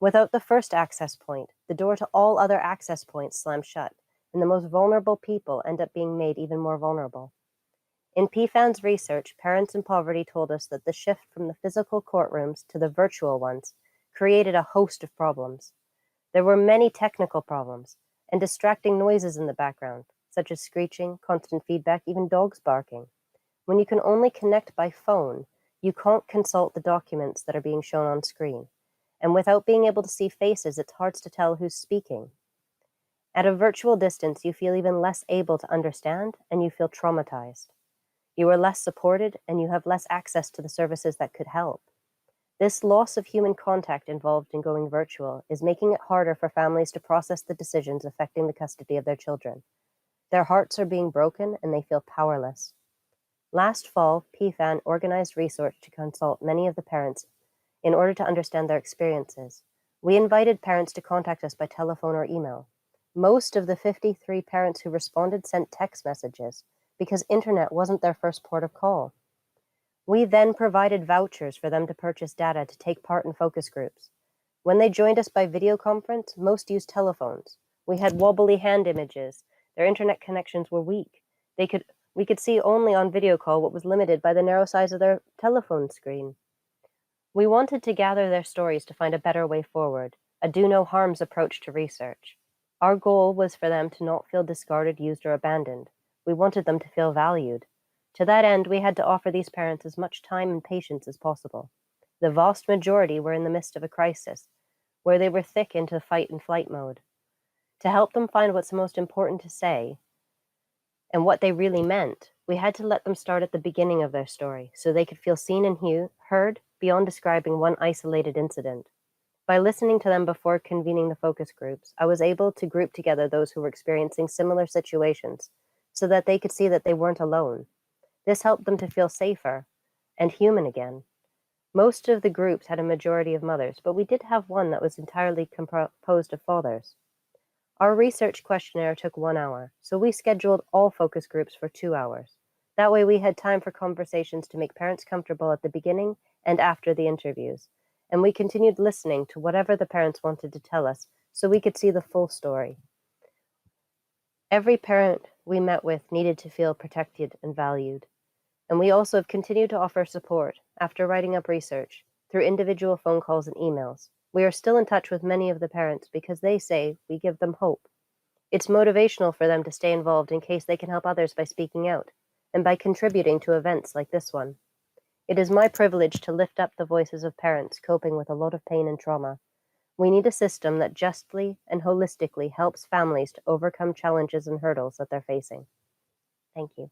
Without the first access point, the door to all other access points slams shut, and the most vulnerable people end up being made even more vulnerable. In PFAN's research, Parents in Poverty told us that the shift from the physical courtrooms to the virtual ones created a host of problems. There were many technical problems and distracting noises in the background, such as screeching, constant feedback, even dogs barking. When you can only connect by phone, you can't consult the documents that are being shown on screen. And without being able to see faces, it's hard to tell who's speaking. At a virtual distance, you feel even less able to understand, and you feel traumatized. You are less supported, and you have less access to the services that could help. This loss of human contact involved in going virtual is making it harder for families to process the decisions affecting the custody of their children. Their hearts are being broken, and they feel powerless. Last fall, PFAN organized research to consult many of the parents in order to understand their experiences. We invited parents to contact us by telephone or email. Most of the 53 parents who responded sent text messages because internet wasn't their first port of call. We then provided vouchers for them to purchase data to take part in focus groups. When they joined us by video conference, most used telephones. We had wobbly hand images. Their internet connections were weak. We could see only on video call what was limited by the narrow size of their telephone screen. We wanted to gather their stories to find a better way forward, a do-no-harms approach to research. Our goal was for them to not feel discarded, used, or abandoned. We wanted them to feel valued. To that end, we had to offer these parents as much time and patience as possible. The vast majority were in the midst of a crisis, where they were thick into fight and flight mode. To help them find what's most important to say and what they really meant, we had to let them start at the beginning of their story so they could feel seen and heard beyond describing one isolated incident. By listening to them before convening the focus groups, I was able to group together those who were experiencing similar situations so that they could see that they weren't alone. This helped them to feel safer and human again. Most of the groups had a majority of mothers, but we did have one that was entirely composed of fathers. Our research questionnaire took 1 hour, so we scheduled all focus groups for 2 hours. That way we had time for conversations to make parents comfortable at the beginning and after the interviews, and we continued listening to whatever the parents wanted to tell us so we could see the full story. Every parent we met with needed to feel protected and valued, and we also have continued to offer support after writing up research through individual phone calls and emails. We are still in touch with many of the parents because they say we give them hope. It's motivational for them to stay involved in case they can help others by speaking out and by contributing to events like this one. It is my privilege to lift up the voices of parents coping with a lot of pain and trauma. We need a system that justly and holistically helps families to overcome challenges and hurdles that they're facing. Thank you.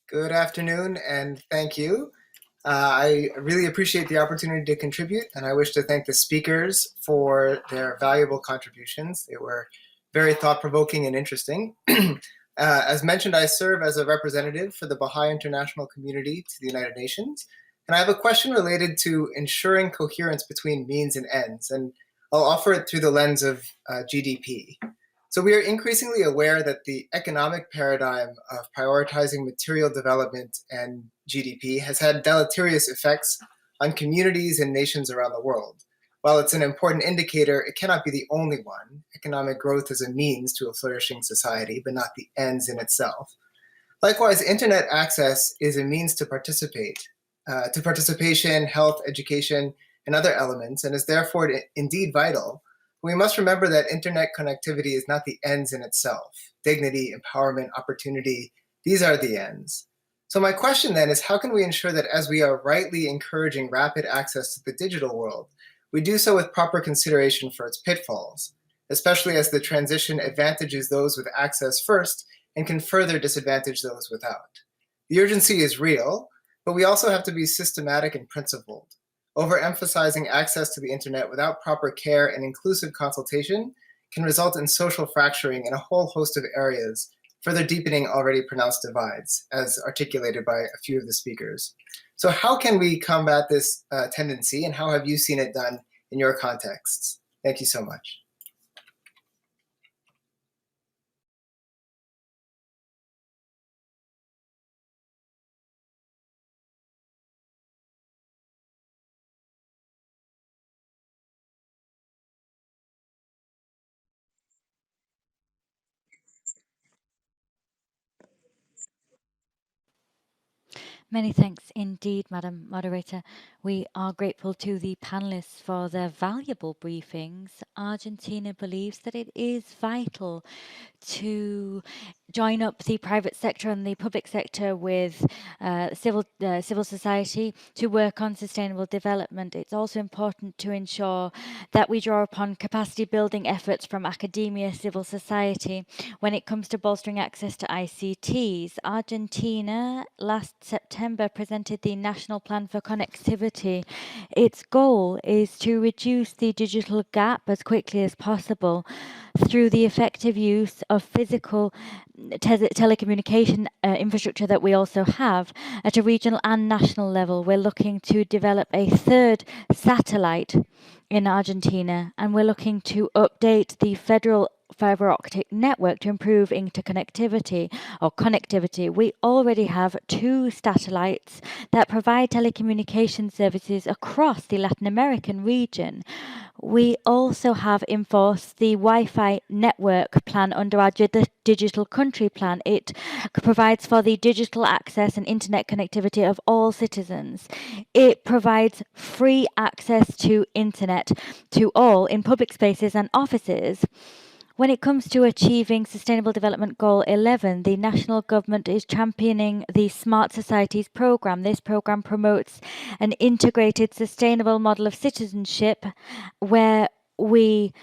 Good afternoon, and thank you. I really appreciate the opportunity to contribute, and I wish to thank the speakers for their valuable contributions. They were very thought-provoking and interesting. As mentioned, I serve as a representative for the Baha'i international community to the United Nations, and I have a question related to ensuring coherence between means and ends, and I'll offer it through the lens of GDP. So we are increasingly aware that the economic paradigm of prioritizing material development and GDP has had deleterious effects on communities and nations around the world. While it's an important indicator, it cannot be the only one. Economic growth is a means to a flourishing society, but not the ends in itself. Likewise, internet access is a means to participation, health, education, and other elements, and is therefore indeed vital. We must remember that internet connectivity is not the ends in itself. Dignity, empowerment, opportunity, these are the ends. So my question then is, how can we ensure that as we are rightly encouraging rapid access to the digital world, we do so with proper consideration for its pitfalls, especially as the transition advantages those with access first and can further disadvantage those without. The urgency is real, but we also have to be systematic and principled. Overemphasizing access to the internet without proper care and inclusive consultation can result in social fracturing in a whole host of areas, further deepening already pronounced divides, as articulated by a few of the speakers. So how can we combat this tendency, and how have you seen it done in your contexts? Thank you so much. Many thanks indeed, Madam Moderator. We are grateful to the panelists for their valuable briefings. Argentina believes that it is vital to join up the private sector and the public sector with civil society to work on sustainable development. It's also important to ensure that we draw upon capacity building efforts from academia, civil society. When it comes to bolstering access to ICTs, Argentina last September presented the National Plan for Connectivity. Its goal is to reduce the digital gap as quickly as possible through the effective use of physical telecommunication infrastructure that we also have at a regional and national level. We're looking to develop a third satellite in Argentina, and we're looking to update the federal fiber optic network to improve interconnectivity or connectivity. We already have 2 satellites that provide telecommunication services across the Latin American region. We also have enforced the Wi-Fi network plan under our digital country plan. It provides for the digital access and internet connectivity of all citizens. It provides free access to internet to all in public spaces and offices. When it comes to achieving Sustainable Development Goal 11, the national government is championing the Smart Societies program. This program promotes an integrated, sustainable model of citizenship where we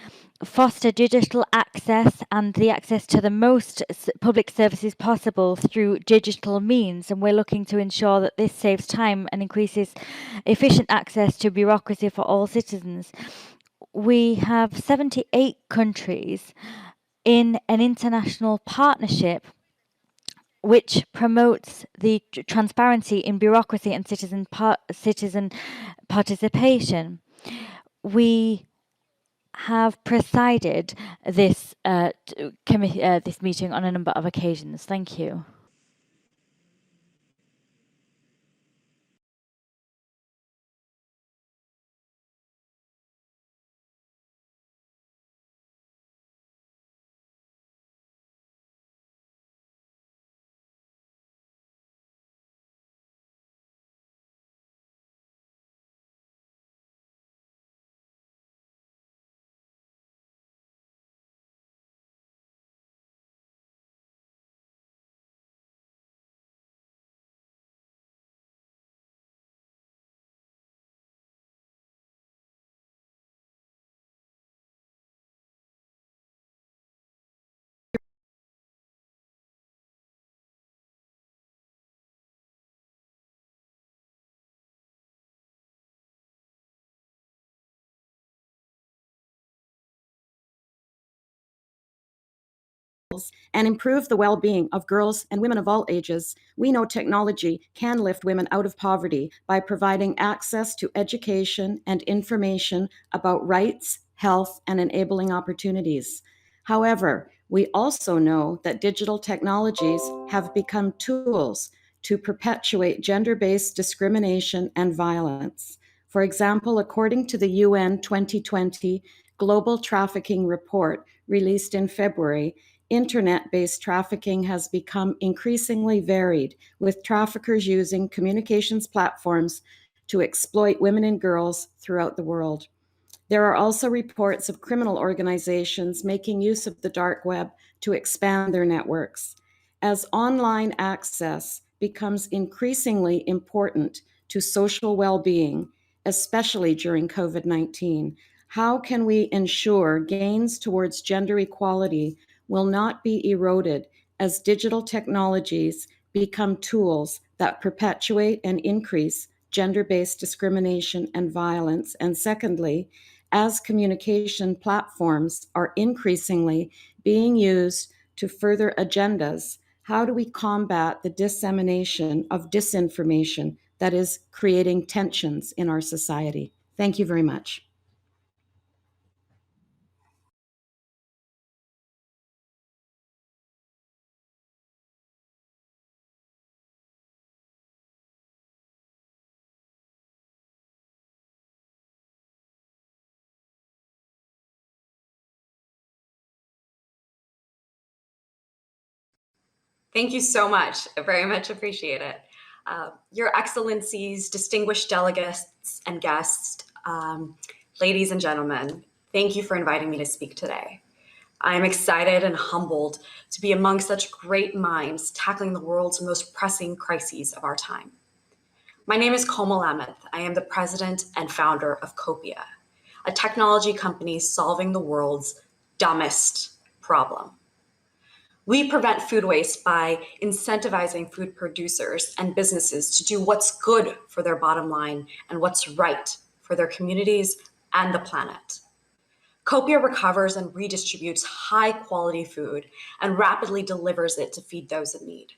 foster digital access and the access to the most public services possible through digital means. And we're looking to ensure that this saves time and increases efficient access to bureaucracy for all citizens. We have 78 countries in an international partnership which promotes the transparency in bureaucracy and citizen participation. We have presided this this meeting on a number of occasions. Thank you. and improve the well-being of girls and women of all ages, we know technology can lift women out of poverty by providing access to education and information about rights, health, and enabling opportunities. However, we also know that digital technologies have become tools to perpetuate gender-based discrimination and violence. For example, according to the UN 2020 Global Trafficking Report released in February, internet-based trafficking has become increasingly varied, with traffickers using communications platforms to exploit women and girls throughout the world. There are also reports of criminal organizations making use of the dark web to expand their networks. As online access becomes increasingly important to social well-being, especially during COVID-19, how can we ensure gains towards gender equality will not be eroded as digital technologies become tools that perpetuate and increase gender-based discrimination and violence? And secondly, as communication platforms are increasingly being used to further agendas, how do we combat the dissemination of disinformation that is creating tensions in our society? Thank you very much. Thank you so much. I very much appreciate it. Your Excellencies, distinguished delegates and guests, ladies and gentlemen, thank you for inviting me to speak today. I am excited and humbled to be among such great minds tackling the world's most pressing crises of our time. My name is Komal Lameth. I am the president and founder of Copia, a technology company solving the world's dumbest problem. We prevent food waste by incentivizing food producers and businesses to do what's good for their bottom line and what's right for their communities and the planet. Copia recovers and redistributes high-quality food and rapidly delivers it to feed those in need.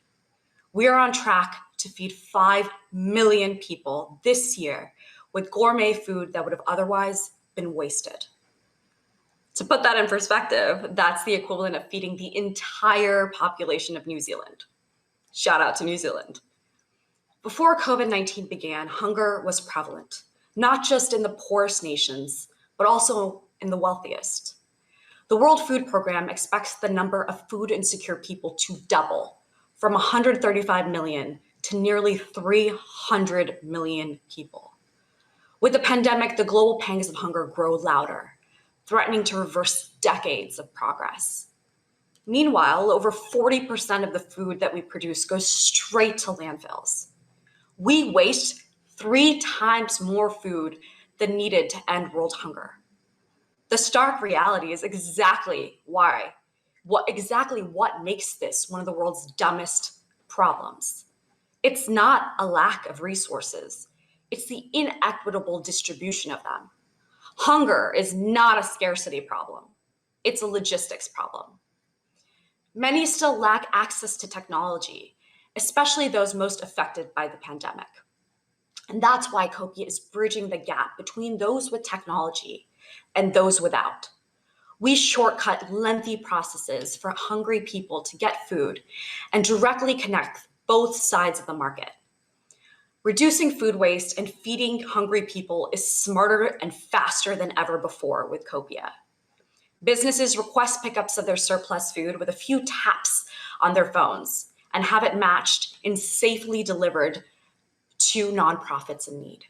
We are on track to feed 5 million people this year with gourmet food that would have otherwise been wasted. To put that in perspective, that's the equivalent of feeding the entire population of New Zealand. Shout out to New Zealand. Before COVID-19 began, hunger was prevalent, not just in the poorest nations, but also in the wealthiest. The World Food Program expects the number of food insecure people to double from 135 million to nearly 300 million people. With the pandemic, the global pangs of hunger grow louder, threatening to reverse decades of progress. Meanwhile, over 40% of the food that we produce goes straight to landfills. We waste 3 times more food than needed to end world hunger. The stark reality is exactly what makes this one of the world's dumbest problems. It's not a lack of resources. It's the inequitable distribution of them. Hunger is not a scarcity problem. It's a logistics problem. Many still lack access to technology, especially those most affected by the pandemic. And that's why Copia is bridging the gap between those with technology and those without. We shortcut lengthy processes for hungry people to get food and directly connect both sides of the market. Reducing food waste and feeding hungry people is smarter and faster than ever before with Copia. Businesses request pickups of their surplus food with a few taps on their phones and have it matched and safely delivered to nonprofits in need.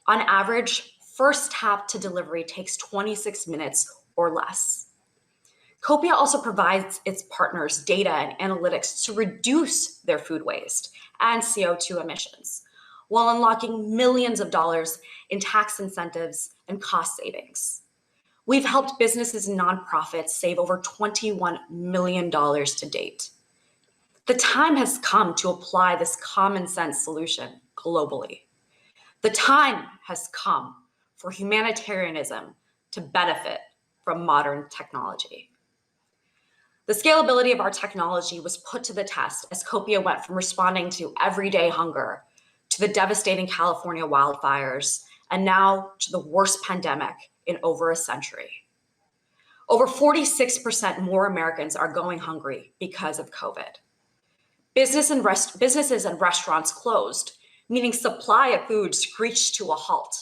On average, first tap to delivery takes 26 minutes or less. Copia also provides its partners data and analytics to reduce their food waste and CO2 emissions, while unlocking millions of dollars in tax incentives and cost savings. We've helped businesses and nonprofits save over $21 million to date. The time has come to apply this common sense solution globally. The time has come for humanitarianism to benefit from modern technology. The scalability of our technology was put to the test as Copia went from responding to everyday hunger to the devastating California wildfires, and now to the worst pandemic in over a century. Over 46% more Americans are going hungry because of COVID. Businesses and restaurants closed, meaning supply of food screeched to a halt.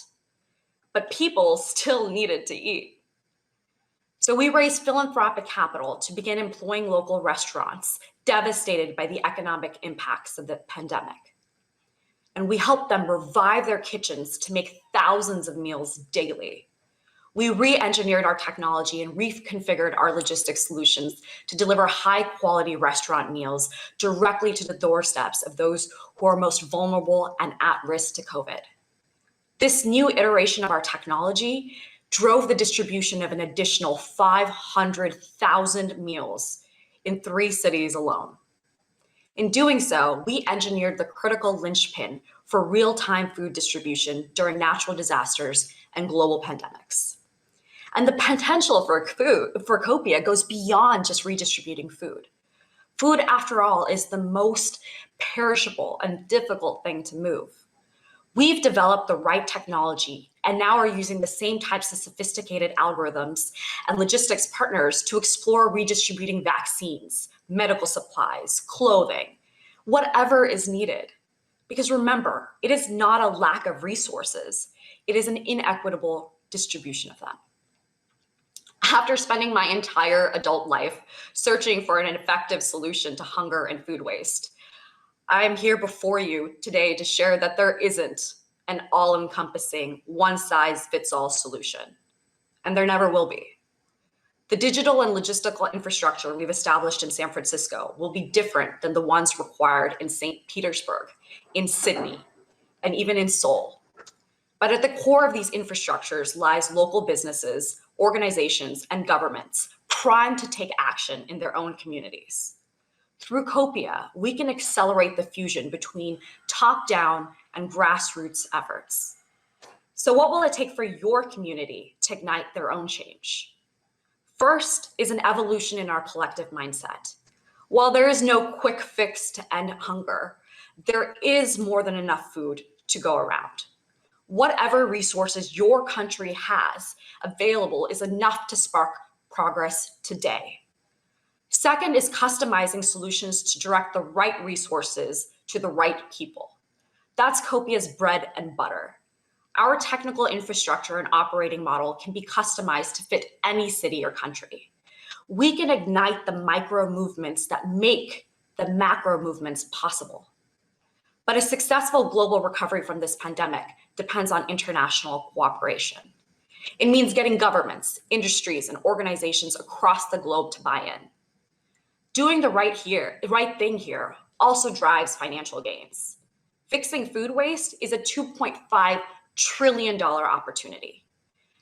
But people still needed to eat. So we raised philanthropic capital to begin employing local restaurants devastated by the economic impacts of the pandemic. And we helped them revive their kitchens to make thousands of meals daily. We re-engineered our technology and reconfigured our logistics solutions to deliver high-quality restaurant meals directly to the doorsteps of those who are most vulnerable and at risk to COVID. This new iteration of our technology drove the distribution of an additional 500,000 meals in 3 cities alone. In doing so, we engineered the critical linchpin for real-time food distribution during natural disasters and global pandemics. And the potential for Copia goes beyond just redistributing food. Food, after all, is the most perishable and difficult thing to move. We've developed the right technology and now are using the same types of sophisticated algorithms and logistics partners to explore redistributing vaccines, medical supplies, clothing, whatever is needed. Because remember, it is not a lack of resources, it is an inequitable distribution of them. After spending my entire adult life searching for an effective solution to hunger and food waste, I am here before you today to share that there isn't an all-encompassing, one-size-fits-all solution, and there never will be. The digital and logistical infrastructure we've established in San Francisco will be different than the ones required in St. Petersburg, in Sydney, and even in Seoul. But at the core of these infrastructures lies local businesses, organizations, and governments primed to take action in their own communities. Through Copia, we can accelerate the fusion between top-down and grassroots efforts. So what will it take for your community to ignite their own change? First is an evolution in our collective mindset. While there is no quick fix to end hunger, there is more than enough food to go around. Whatever resources your country has available is enough to spark progress today. Second is customizing solutions to direct the right resources to the right people. That's Copia's bread and butter. Our technical infrastructure and operating model can be customized to fit any city or country. We can ignite the micro movements that make the macro movements possible. But a successful global recovery from this pandemic depends on international cooperation. It means getting governments, industries, and organizations across the globe to buy in. Doing the right thing here also drives financial gains. Fixing food waste is a $2.5 trillion opportunity.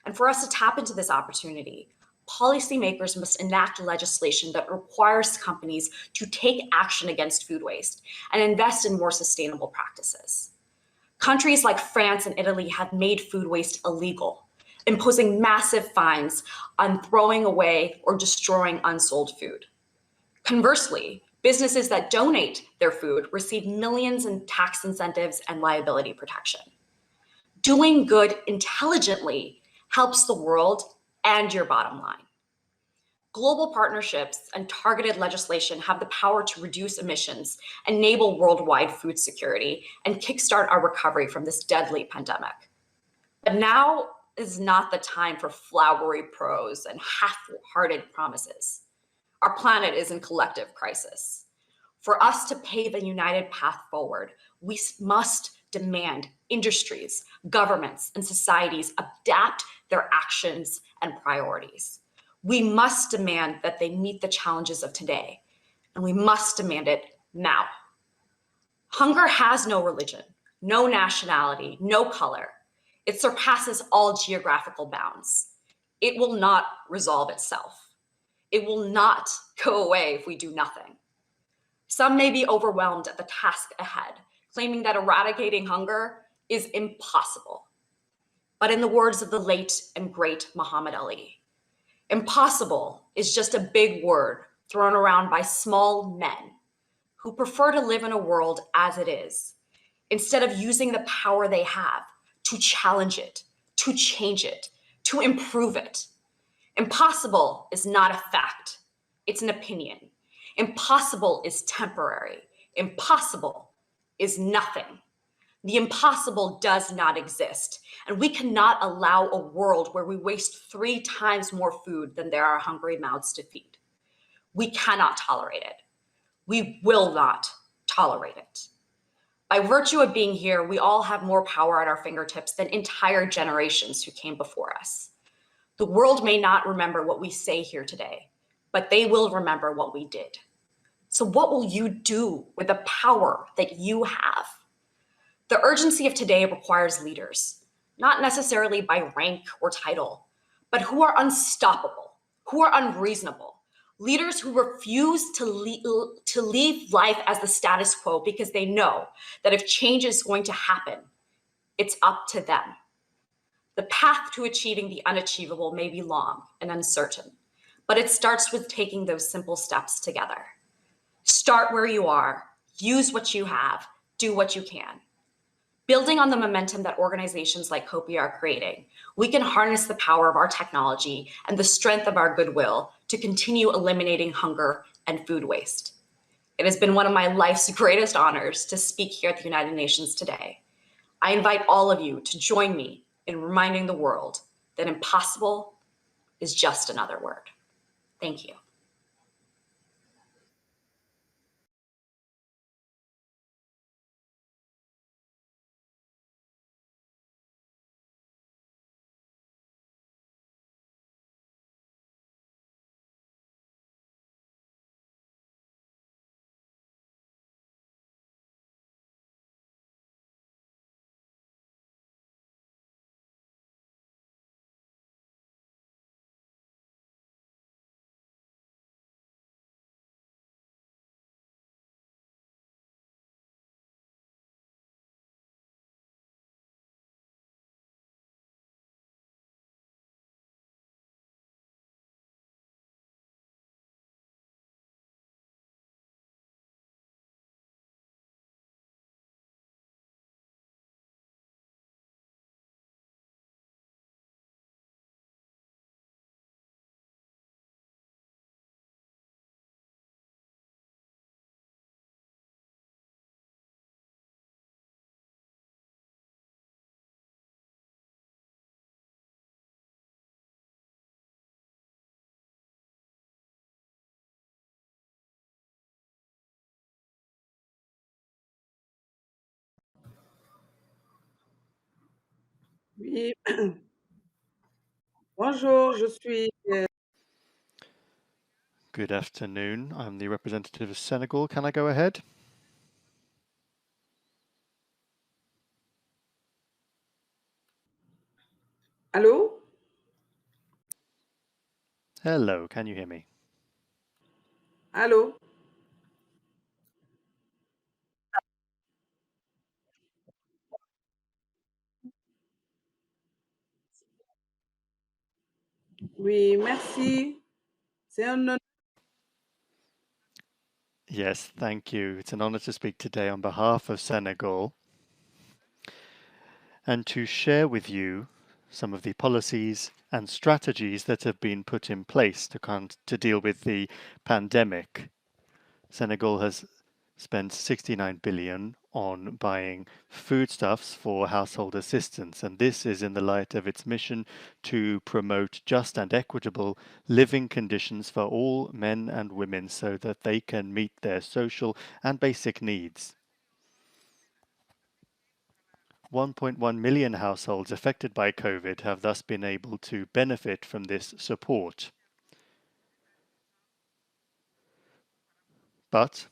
And for us to tap into this opportunity, policymakers must enact legislation that requires companies to take action against food waste and invest in more sustainable practices. Countries like France and Italy have made food waste illegal, imposing massive fines on throwing away or destroying unsold food. Conversely, businesses that donate their food receive millions in tax incentives and liability protection. Doing good intelligently helps the world and your bottom line. Global partnerships and targeted legislation have the power to reduce emissions, enable worldwide food security, and kickstart our recovery from this deadly pandemic. But now is not the time for flowery prose and half-hearted promises. Our planet is in collective crisis. For us to pave a united path forward, we must demand industries, governments, and societies adapt their actions and priorities. We must demand that they meet the challenges of today, and we must demand it now. Hunger has no religion, no nationality, no color. It surpasses all geographical bounds. It will not resolve itself. It will not go away if we do nothing. Some may be overwhelmed at the task ahead, claiming that eradicating hunger is impossible. But in the words of the late and great Muhammad Ali, impossible is just a big word thrown around by small men who prefer to live in a world as it is, instead of using the power they have to challenge it, to change it, to improve it. Impossible is not a fact, it's an opinion. Impossible is temporary. Impossible is nothing. The impossible does not exist, and we cannot allow a world where we waste 3 times more food than there are hungry mouths to feed. We cannot tolerate it. We will not tolerate it. By virtue of being here, we all have more power at our fingertips than entire generations who came before us. The world may not remember what we say here today, but they will remember what we did. So what will you do with the power that you have? The urgency of today requires leaders, not necessarily by rank or title, but who are unstoppable, who are unreasonable, leaders who refuse to leave life as the status quo because they know that if change is going to happen, it's up to them. The path to achieving the unachievable may be long and uncertain, but it starts with taking those simple steps together. Start where you are, use what you have, do what you can. Building on the momentum that organizations like COPI are creating, we can harness the power of our technology and the strength of our goodwill to continue eliminating hunger and food waste. It has been one of my life's greatest honors to speak here at the United Nations today. I invite all of you to join me in reminding the world that impossible is just another word. Thank you. Oui. Bonjour, je suis. Good afternoon. I'm the representative of Senegal. Can I go ahead? Allô? Hello, can you hear me? Allô? Oui, merci. C'est un honneur. Yes, thank you. It's an honor to speak today on behalf of Senegal and to share with you some of the policies and strategies that have been put in place to deal with the pandemic. Senegal has spent 69 billion on buying foodstuffs for household assistance, and this is in the light of its mission to promote just and equitable living conditions for all men and women so that they can meet their social and basic needs. 1.1 million households affected by COVID have thus been able to benefit from this support. But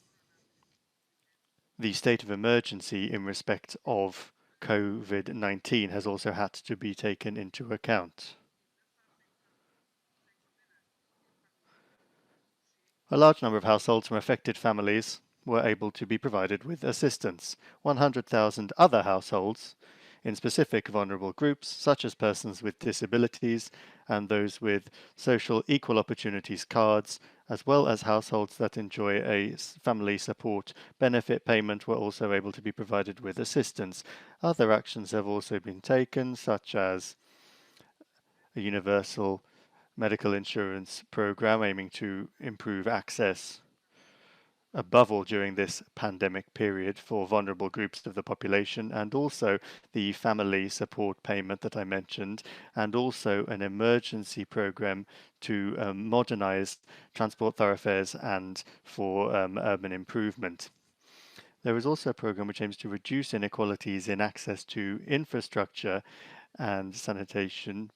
the state of emergency in respect of COVID-19 has also had to be taken into account. A large number of households from affected families were able to be provided with assistance. 100,000 other households, in specific vulnerable groups, such as persons with disabilities and those with social equal opportunities cards, as well as households that enjoy a family support benefit payment were also able to be provided with assistance. Other actions have also been taken, such as a universal medical insurance program aiming to improve access above all during this pandemic period for vulnerable groups of the population, and also the family support payment that I mentioned, and also an emergency program to modernize transport thoroughfares and for urban improvement. There is also a program which aims to reduce inequalities in access to infrastructure and sanitation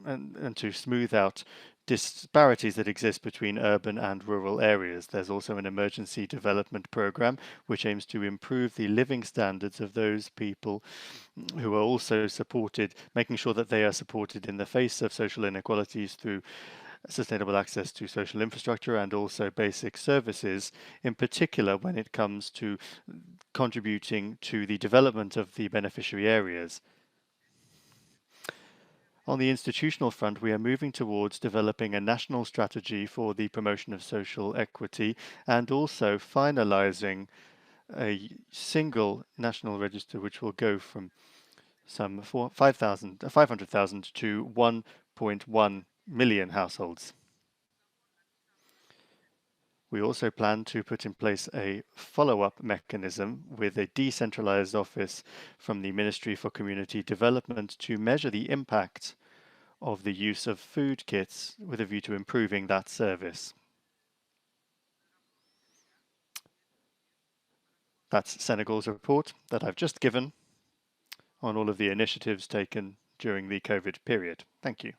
and to smooth out disparities that exist between urban and rural areas. There's also an emergency development program which aims to improve the living standards of those people who are also supported, making sure that they are supported in the face of social inequalities through sustainable access to social infrastructure and also basic services, in particular when it comes to contributing to the development of the beneficiary areas. On the institutional front, we are moving towards developing a national strategy for the promotion of social equity and also finalizing a single national register which will go from some 500,000 to 1.1 million households. We also plan to put in place a follow-up mechanism with a decentralized office from the Ministry for Community Development to measure the impact of the use of food kits with a view to improving that service. That's Senegal's report that I've just given on all of the initiatives taken during the COVID period. Thank you.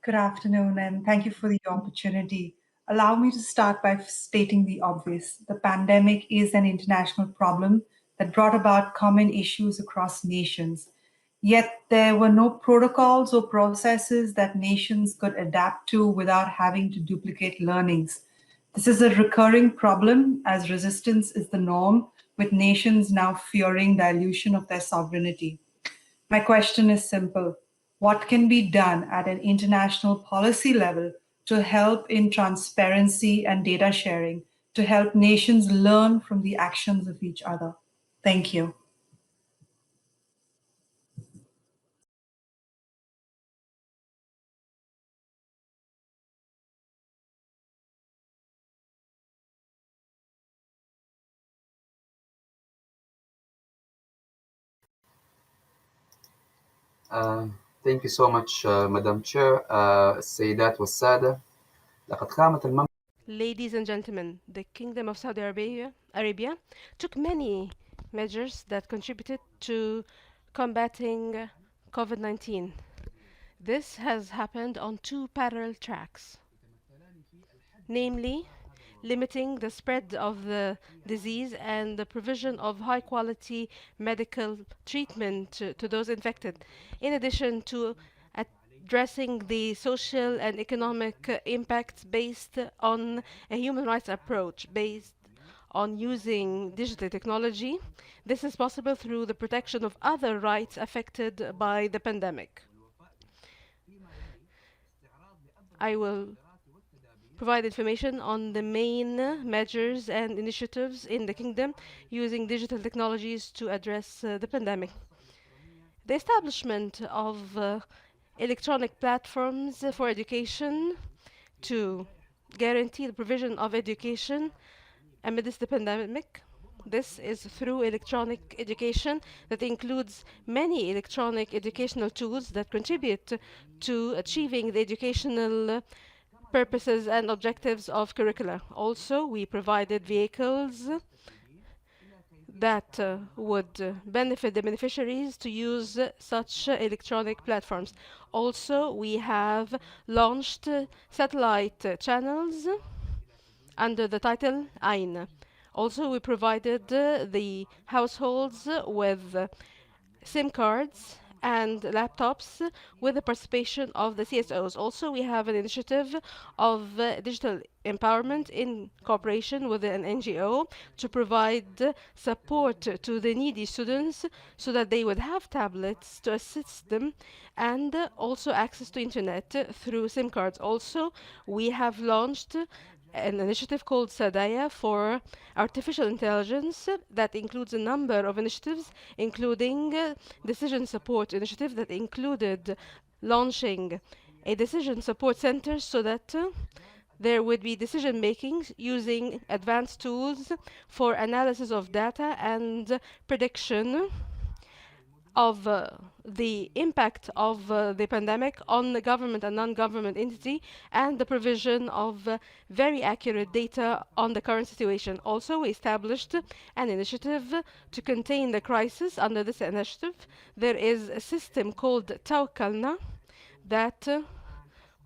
Good afternoon, and thank you for the opportunity. Allow me to start by stating the obvious. The pandemic is an international problem that brought about common issues across nations. Yet there were no protocols or processes that nations could adapt to without having to duplicate learnings. This is a recurring problem as resistance is the norm, with nations now fearing dilution of their sovereignty. My question is simple. What can be done at an international policy level to help in transparency and data sharing, to help nations learn from the actions of each other? Thank you. Thank you so much, Madam Chair. السيدات والسادة لقد قامت المملكة. Ladies and gentlemen, the Kingdom of Saudi Arabia took many measures that contributed to combating COVID-19. This has happened on two parallel tracks, namely limiting the spread of the disease and the provision of high-quality medical treatment to those infected, in addition to addressing the social and economic impacts based on a human rights approach, based on using digital technology. This is possible through the protection of other rights affected by the pandemic. I will provide information on the main measures and initiatives in the kingdom using digital technologies to address the pandemic. The establishment of electronic platforms for education to guarantee the provision of education amidst the pandemic. This is through electronic education that includes many electronic educational tools that contribute to achieving the educational purposes and objectives of curricula. Also, we provided vehicles that would benefit the beneficiaries to use such electronic platforms. Also, we have launched satellite channels under the title Ein. Also, we provided the households with SIM cards and laptops with the participation of the CSOs. Also, we have an initiative of digital empowerment in cooperation with an NGO to provide support to the needy students so that they would have tablets to assist them and also access to internet through SIM cards. Also, we have launched an initiative called Sadaya for artificial intelligence that includes a number of initiatives, including decision support initiative that included launching a decision support center so that there would be decision making using advanced tools for analysis of data and prediction of the impact of the pandemic on the government and non-government entity and the provision of very accurate data on the current situation. Also, we established an initiative to contain the crisis. Under this initiative, there is a system called Tawkalna that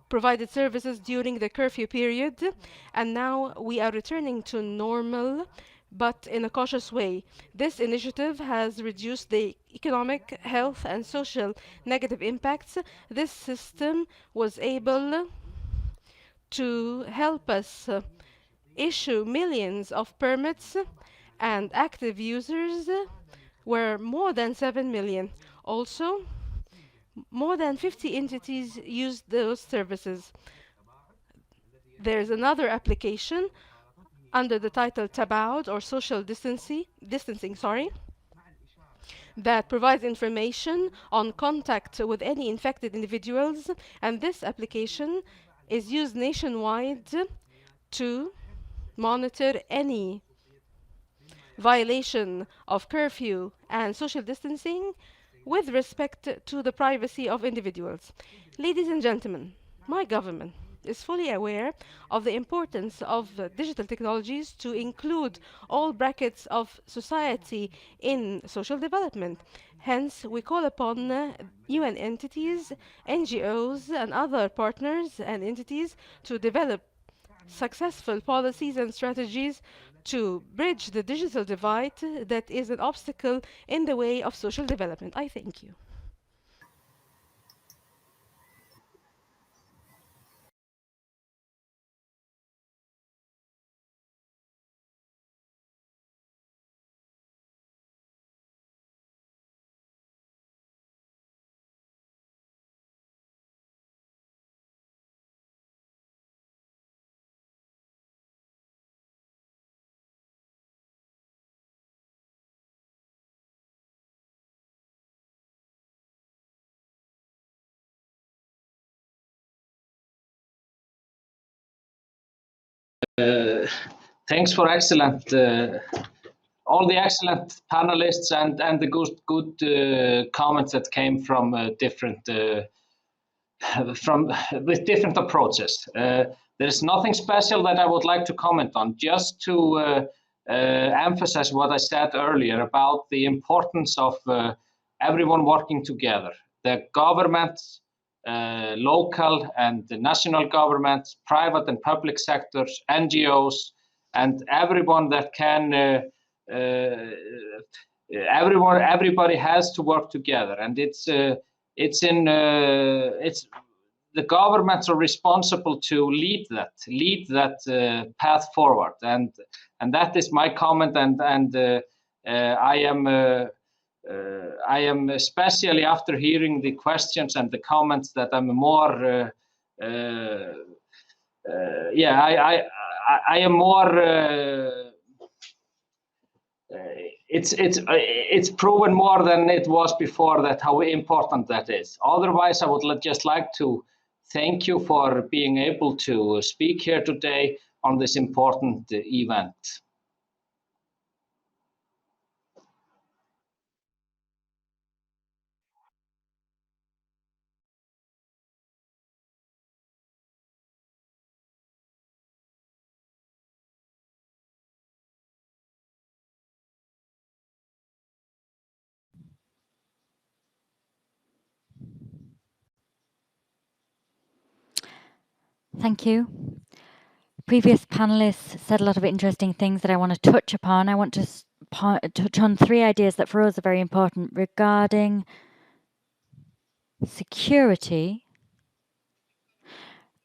provided services during the curfew period, and now we are returning to normal, but in a cautious way. This initiative has reduced the economic, health, and social negative impacts. This system was able to help us issue millions of permits, and active users were more than 7 million. Also, more than 50 entities used those services. There's another application under the title Tabaud, or social distancing, that provides information on contact with any infected individuals, and this application is used nationwide to monitor any violation of curfew and social distancing with respect to the privacy of individuals. Ladies and gentlemen, my government is fully aware of the importance of digital technologies to include all brackets of society in social development. Hence, we call upon UN entities, NGOs, and other partners and entities to develop successful policies and strategies to bridge the digital divide that is an obstacle in the way of social development. I thank you. Thanks for excellent, all the excellent panelists and the good comments that came from different with different approaches. There's nothing special that I would like to comment on, just to emphasize what I said earlier about the importance of everyone working together. The governments, local and the national governments, private and public sectors, NGOs, and everyone that can, everybody has to work together, and it's the governments are responsible to lead that path forward, and that is my comment, and I am especially after hearing the questions and the comments that I'm more I am more it's proven more than it was before that how important that is. Otherwise, I would just like to thank you for being able to speak here today on this important event. Thank you. previous panelists said a lot of interesting things that I want to touch upon. I want to touch on 3 ideas that for us are very important regarding security.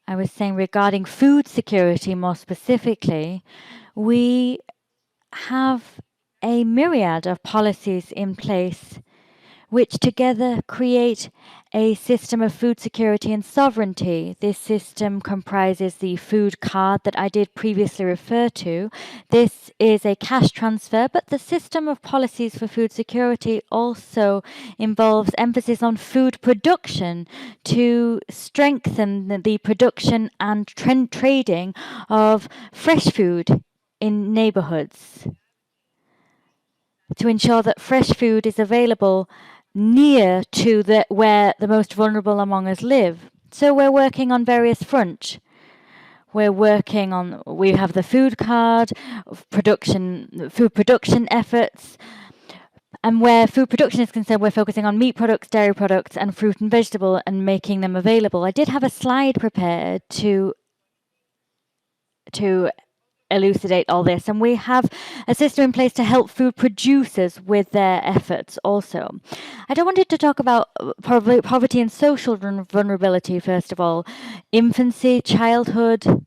I was saying regarding food security more specifically, we have a myriad of policies in place which together create a system of food security and sovereignty. This system comprises the food card that I did previously refer to. This is a cash transfer, but the system of policies for food security also involves emphasis on food production to strengthen the production and trading of fresh food in neighborhoods, to ensure that fresh food is available near to where the most vulnerable among us live. So we're working on various fronts. We have the food card, food production efforts, and where food production is concerned, we're focusing on meat products, dairy products, and fruit and vegetable, and making them available. I did have a slide prepared to elucidate all this, and we have a system in place to help food producers with their efforts also. I don't wanted to talk about poverty and social vulnerability first of all, infancy, childhood,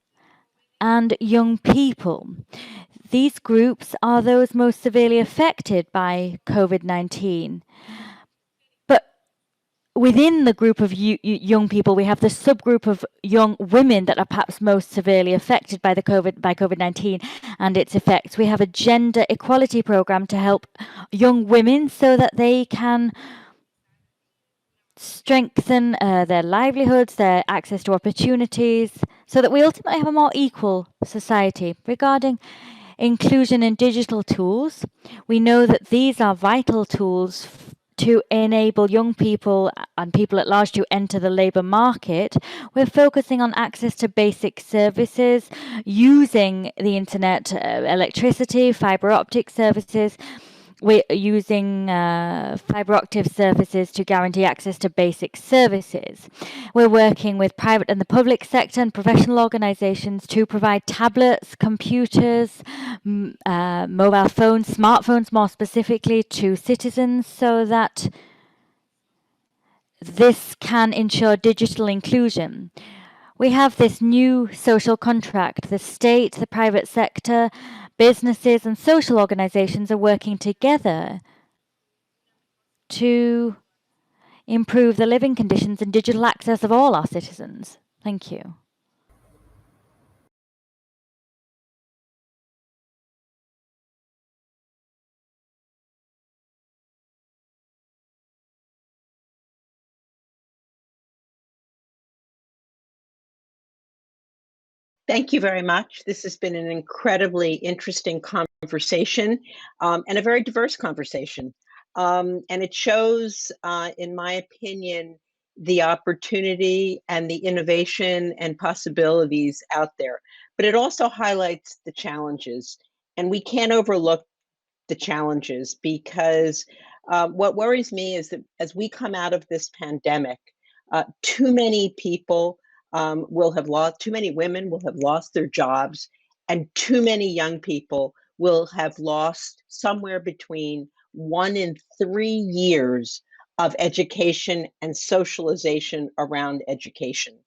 and young people. These groups are those most severely affected by COVID-19. Within the group of young people, we have the subgroup of young women that are perhaps most severely affected by COVID-19 and its effects. We have a gender equality program to help young women so that they can strengthen their livelihoods, their access to opportunities, so that we ultimately have a more equal society. Regarding inclusion in digital tools, we know that these are vital tools to enable young people and people at large to enter the labour market. We're focusing on access to basic services, using the internet, electricity, fibre optic services. We're using fibre optic services to guarantee access to basic services. We're working with private and the public sector and professional organisations to provide tablets, computers, mobile phones, smartphones more specifically, to citizens so that this can ensure digital inclusion. We have this new social contract. The state, the private sector, businesses and social organizations are working together to improve the living conditions and digital access of all our citizens. Thank you. Thank you very much. This has been an incredibly interesting conversation and a very diverse conversation. And it shows, in my opinion, the opportunity and the innovation and possibilities out there. But it also highlights the challenges. And we can't overlook the challenges because what worries me is that as we come out of this pandemic, too many people too many women will have lost their jobs, and too many young people will have lost somewhere between 1 and 3 years of education and socialization around education.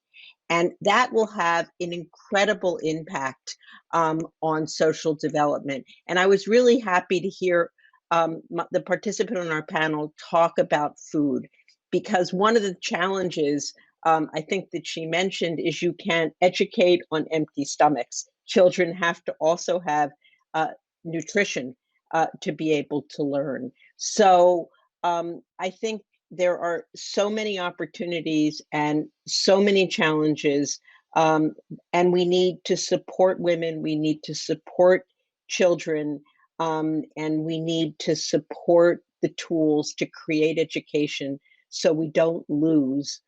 And that will have an incredible impact on social development. And I was really happy to hear the participant on our panel talk about food, because one of the challenges I think that she mentioned is you can't educate on empty stomachs. Children have to also have nutrition to be able to learn. So I think there are so many opportunities and so many challenges, and we need to support women, we need to support children, and we need to support the tools to create education so we don't lose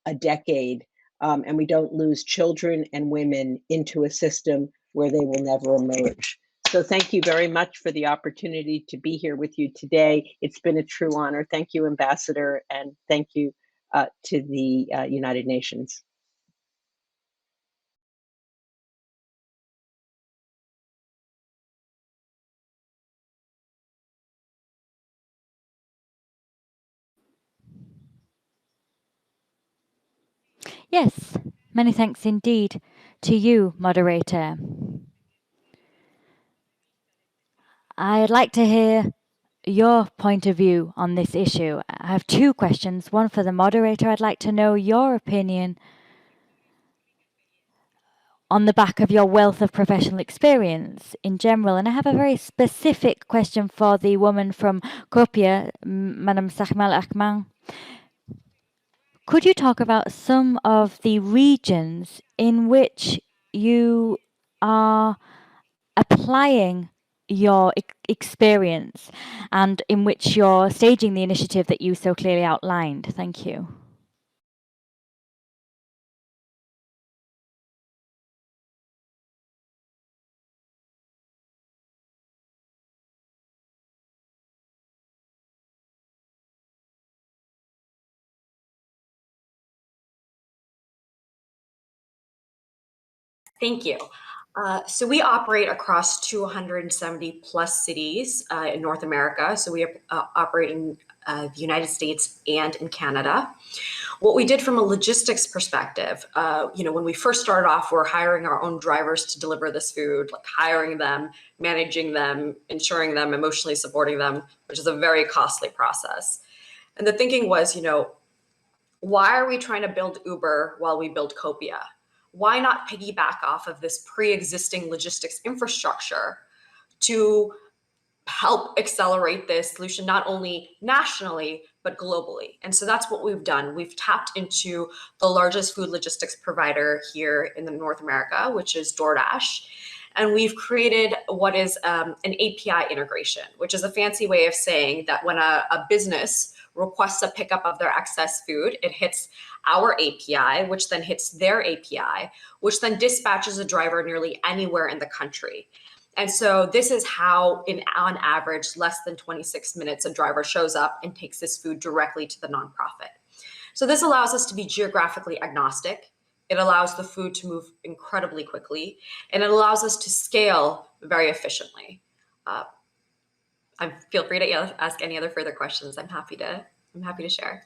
a decade and we don't lose children and women into a system where they will never emerge. So thank you very much for the opportunity to be here with you today. It's been a true honor. Thank you, Ambassador, and thank you to the United Nations. Yes, many thanks indeed to you, moderator. I'd like to hear your point of view on this issue. I have two questions. One for the moderator. I'd like to know your opinion on the back of your wealth of professional experience in general. And I have a very specific question for the woman from Kopje, Madame Sahmal Ahman. Could you talk about some of the regions in which you are applying your experience and in which you're staging the initiative that you so clearly outlined? Thank you. Thank you. So we operate across 270 plus cities in North America. So we operate in the United States and in Canada. What we did from a logistics perspective, when we first started off, we're hiring our own drivers to deliver this food, like hiring them, managing them, ensuring them, emotionally supporting them, which is a very costly process. And the thinking was, why are we trying to build Uber while we build Copia? Why not piggyback off of this pre-existing logistics infrastructure to help accelerate this solution, not only nationally, but globally? And so that's what we've done. We've tapped into the largest food logistics provider here in North America, which is DoorDash. And we've created what is an API integration, which is a fancy way of saying that when a business requests a pickup of their excess food, it hits our API, which then hits their API, which then dispatches a driver nearly anywhere in the country. And so this is how, on average, less than 26 minutes, a driver shows up and takes this food directly to the nonprofit. So this allows us to be geographically agnostic. It allows the food to move incredibly quickly, and it allows us to scale very efficiently. Feel free to ask any other further questions. I'm happy to share.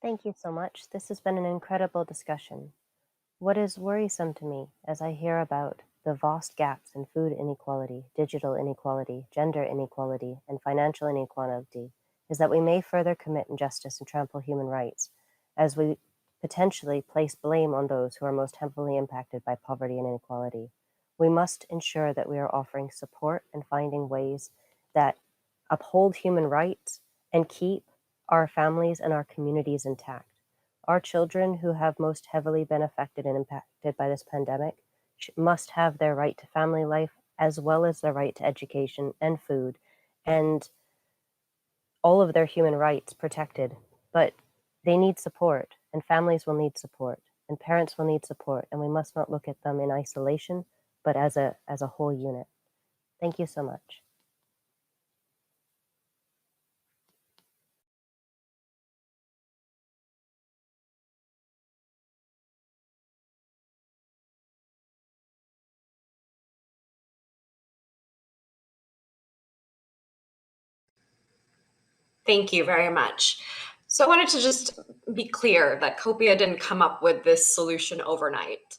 Thank you so much. This has been an incredible discussion. What is worrisome to me as I hear about the vast gaps in food inequality, digital inequality, gender inequality, and financial inequality is that we may further commit injustice and trample human rights as we potentially place blame on those who are most heavily impacted by poverty and inequality. We must ensure that we are offering support and finding ways that uphold human rights and keep our families and our communities intact. Our children who have most heavily been affected and impacted by this pandemic must have their right to family life as well as their right to education and food and all of their human rights protected. But they need support, and families will need support, and parents will need support, and we must not look at them in isolation, but as a whole unit. Thank you so much. Thank you very much. So I wanted to just be clear that Copia didn't come up with this solution overnight.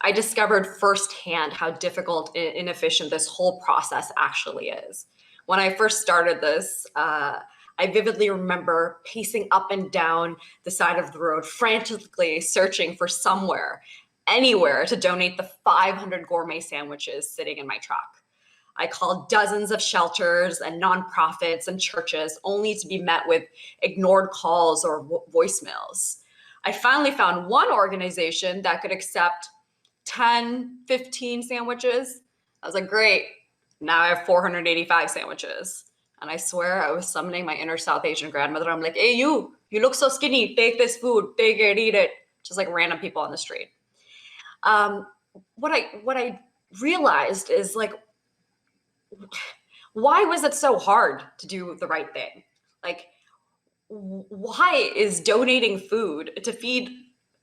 I discovered firsthand how difficult and inefficient this whole process actually is. When I first started this, I vividly remember pacing up and down the side of the road, frantically searching for somewhere, anywhere to donate the 500 gourmet sandwiches sitting in my truck. I called dozens of shelters and nonprofits and churches only to be met with ignored calls or voicemails. I finally found one organization that could accept 10, 15 sandwiches. I was like, great, now I have 485 sandwiches. And I swear I was summoning my inner South Asian grandmother. I'm like, hey, you look so skinny, take this food, take it, eat it. Just like random people on the street. What I realized is like, why was it so hard to do the right thing? Like, why is donating food to feed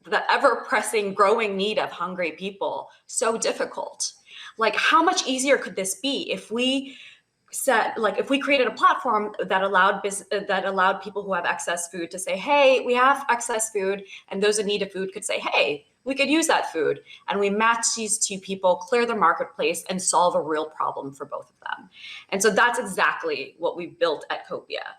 the ever-pressing growing need of hungry people so difficult? Like, how much easier could this be if we if we created a platform that allowed people who have excess food to say, hey, we have excess food, and those in need of food could say, hey, we could use that food. And we match these two people, clear the marketplace, and solve a real problem for both of them. And so that's exactly what we've built at Copia.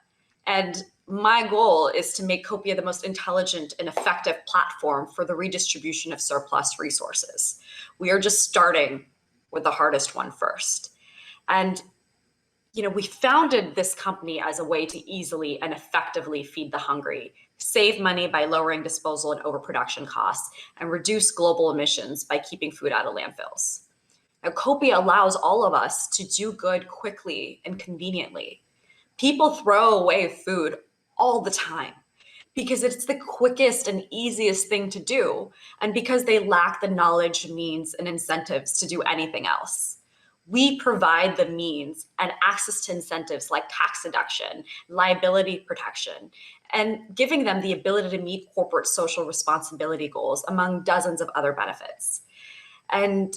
And my goal is to make Copia the most intelligent and effective platform for the redistribution of surplus resources. We are just starting with the hardest one first. And we founded this company as a way to easily and effectively feed the hungry, save money by lowering disposal and overproduction costs, and reduce global emissions by keeping food out of landfills. Now, Copia allows all of us to do good quickly and conveniently. People throw away food all the time because it's the quickest and easiest thing to do, and because they lack the knowledge, means, and incentives to do anything else. We provide the means and access to incentives like tax deduction, liability protection, and giving them the ability to meet corporate social responsibility goals, among dozens of other benefits. And,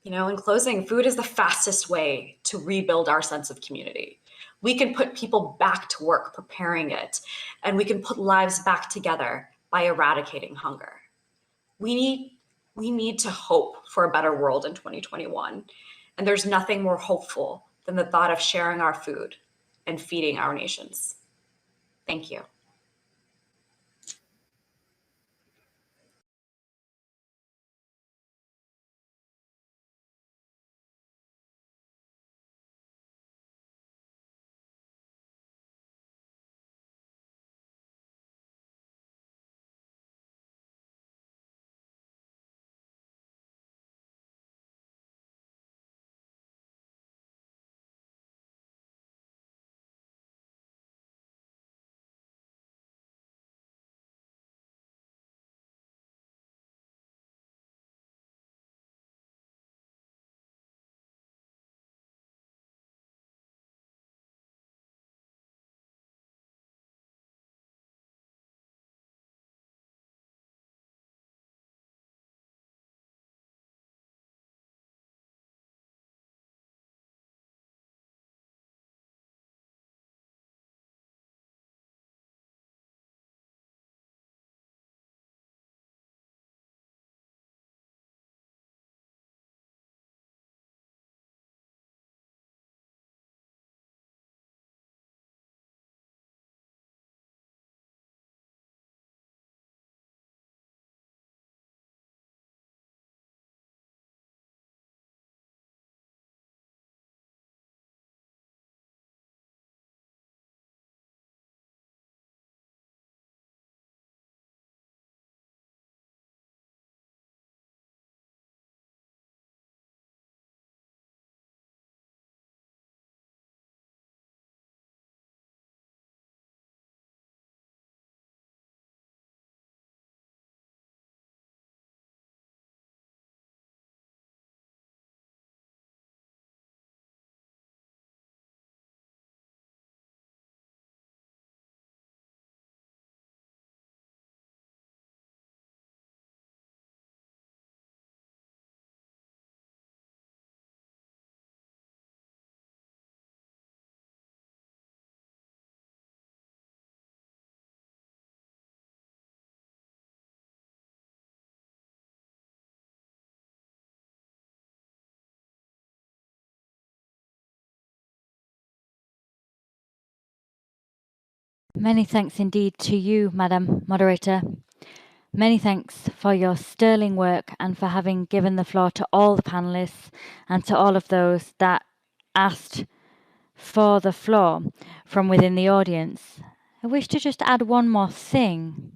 in closing, food is the fastest way to rebuild our sense of community. We can put people back to work preparing it, and we can put lives back together by eradicating hunger. We need to hope for a better world in 2021. And there's nothing more hopeful than the thought of sharing our food and feeding our nations. Thank you. Many thanks indeed to you, Madam Moderator. Many thanks for your sterling work and for having given the floor to all the panelists and to all of those that asked for the floor from within the audience. I wish to just add one more thing.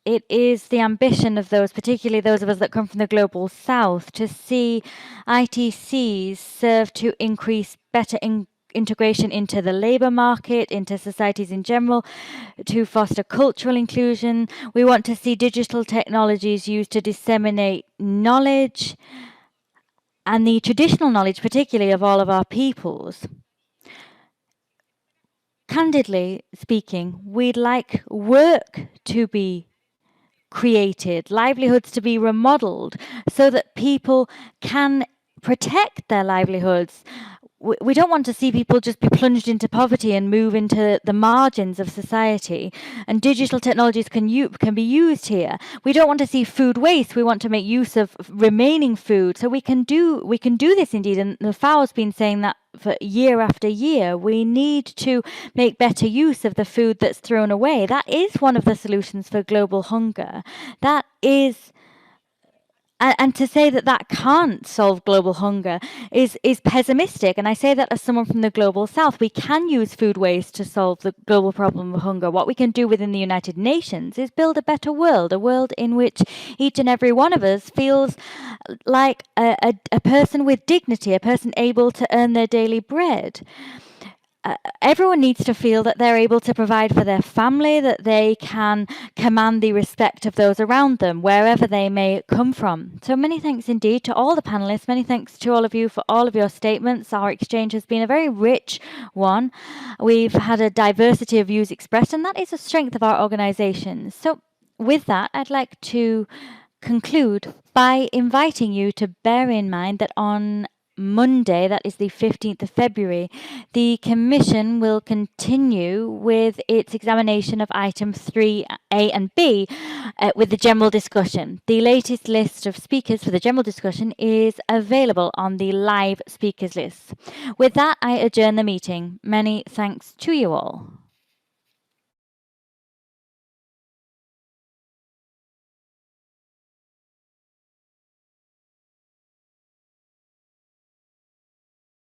It is the ambition of those, particularly those of us that come from the global south, to see ITCs serve to increase better integration into the labour market, into societies in general, to foster cultural inclusion. We want to see digital technologies used to disseminate knowledge, and the traditional knowledge, particularly of all of our peoples. Candidly speaking, we'd like work to be created, livelihoods to be remodeled, so that people can protect their livelihoods. We don't want to see people just be plunged into poverty and move into the margins of society. And digital technologies can be used here. We don't want to see food waste. We want to make use of remaining food. So we can do this indeed. And the FAO's been saying that for year after year. We need to make better use of the food that's thrown away. That is one of the solutions for global hunger. That is. And to say that that can't solve global hunger is pessimistic. And I say that as someone from the global south. We can use food waste to solve the global problem of hunger. What we can do within the United Nations is build a better world, a world in which each and every one of us feels like a person with dignity, a person able to earn their daily bread. Everyone needs to feel that they're able to provide for their family, that they can command the respect of those around them, wherever they may come from. So many thanks indeed to all the panelists. Many thanks to all of you for all of your statements. Our exchange has been a very rich one. We've had a diversity of views expressed, and that is a strength of our organization. So with that, I'd like to conclude by inviting you to bear in mind that on Monday, that is the 15th of February, the Commission will continue with its examination of items 3A and B with the general discussion. The latest list of speakers for the general discussion is available on the live speakers list. With that, I adjourn the meeting. Many thanks to you all.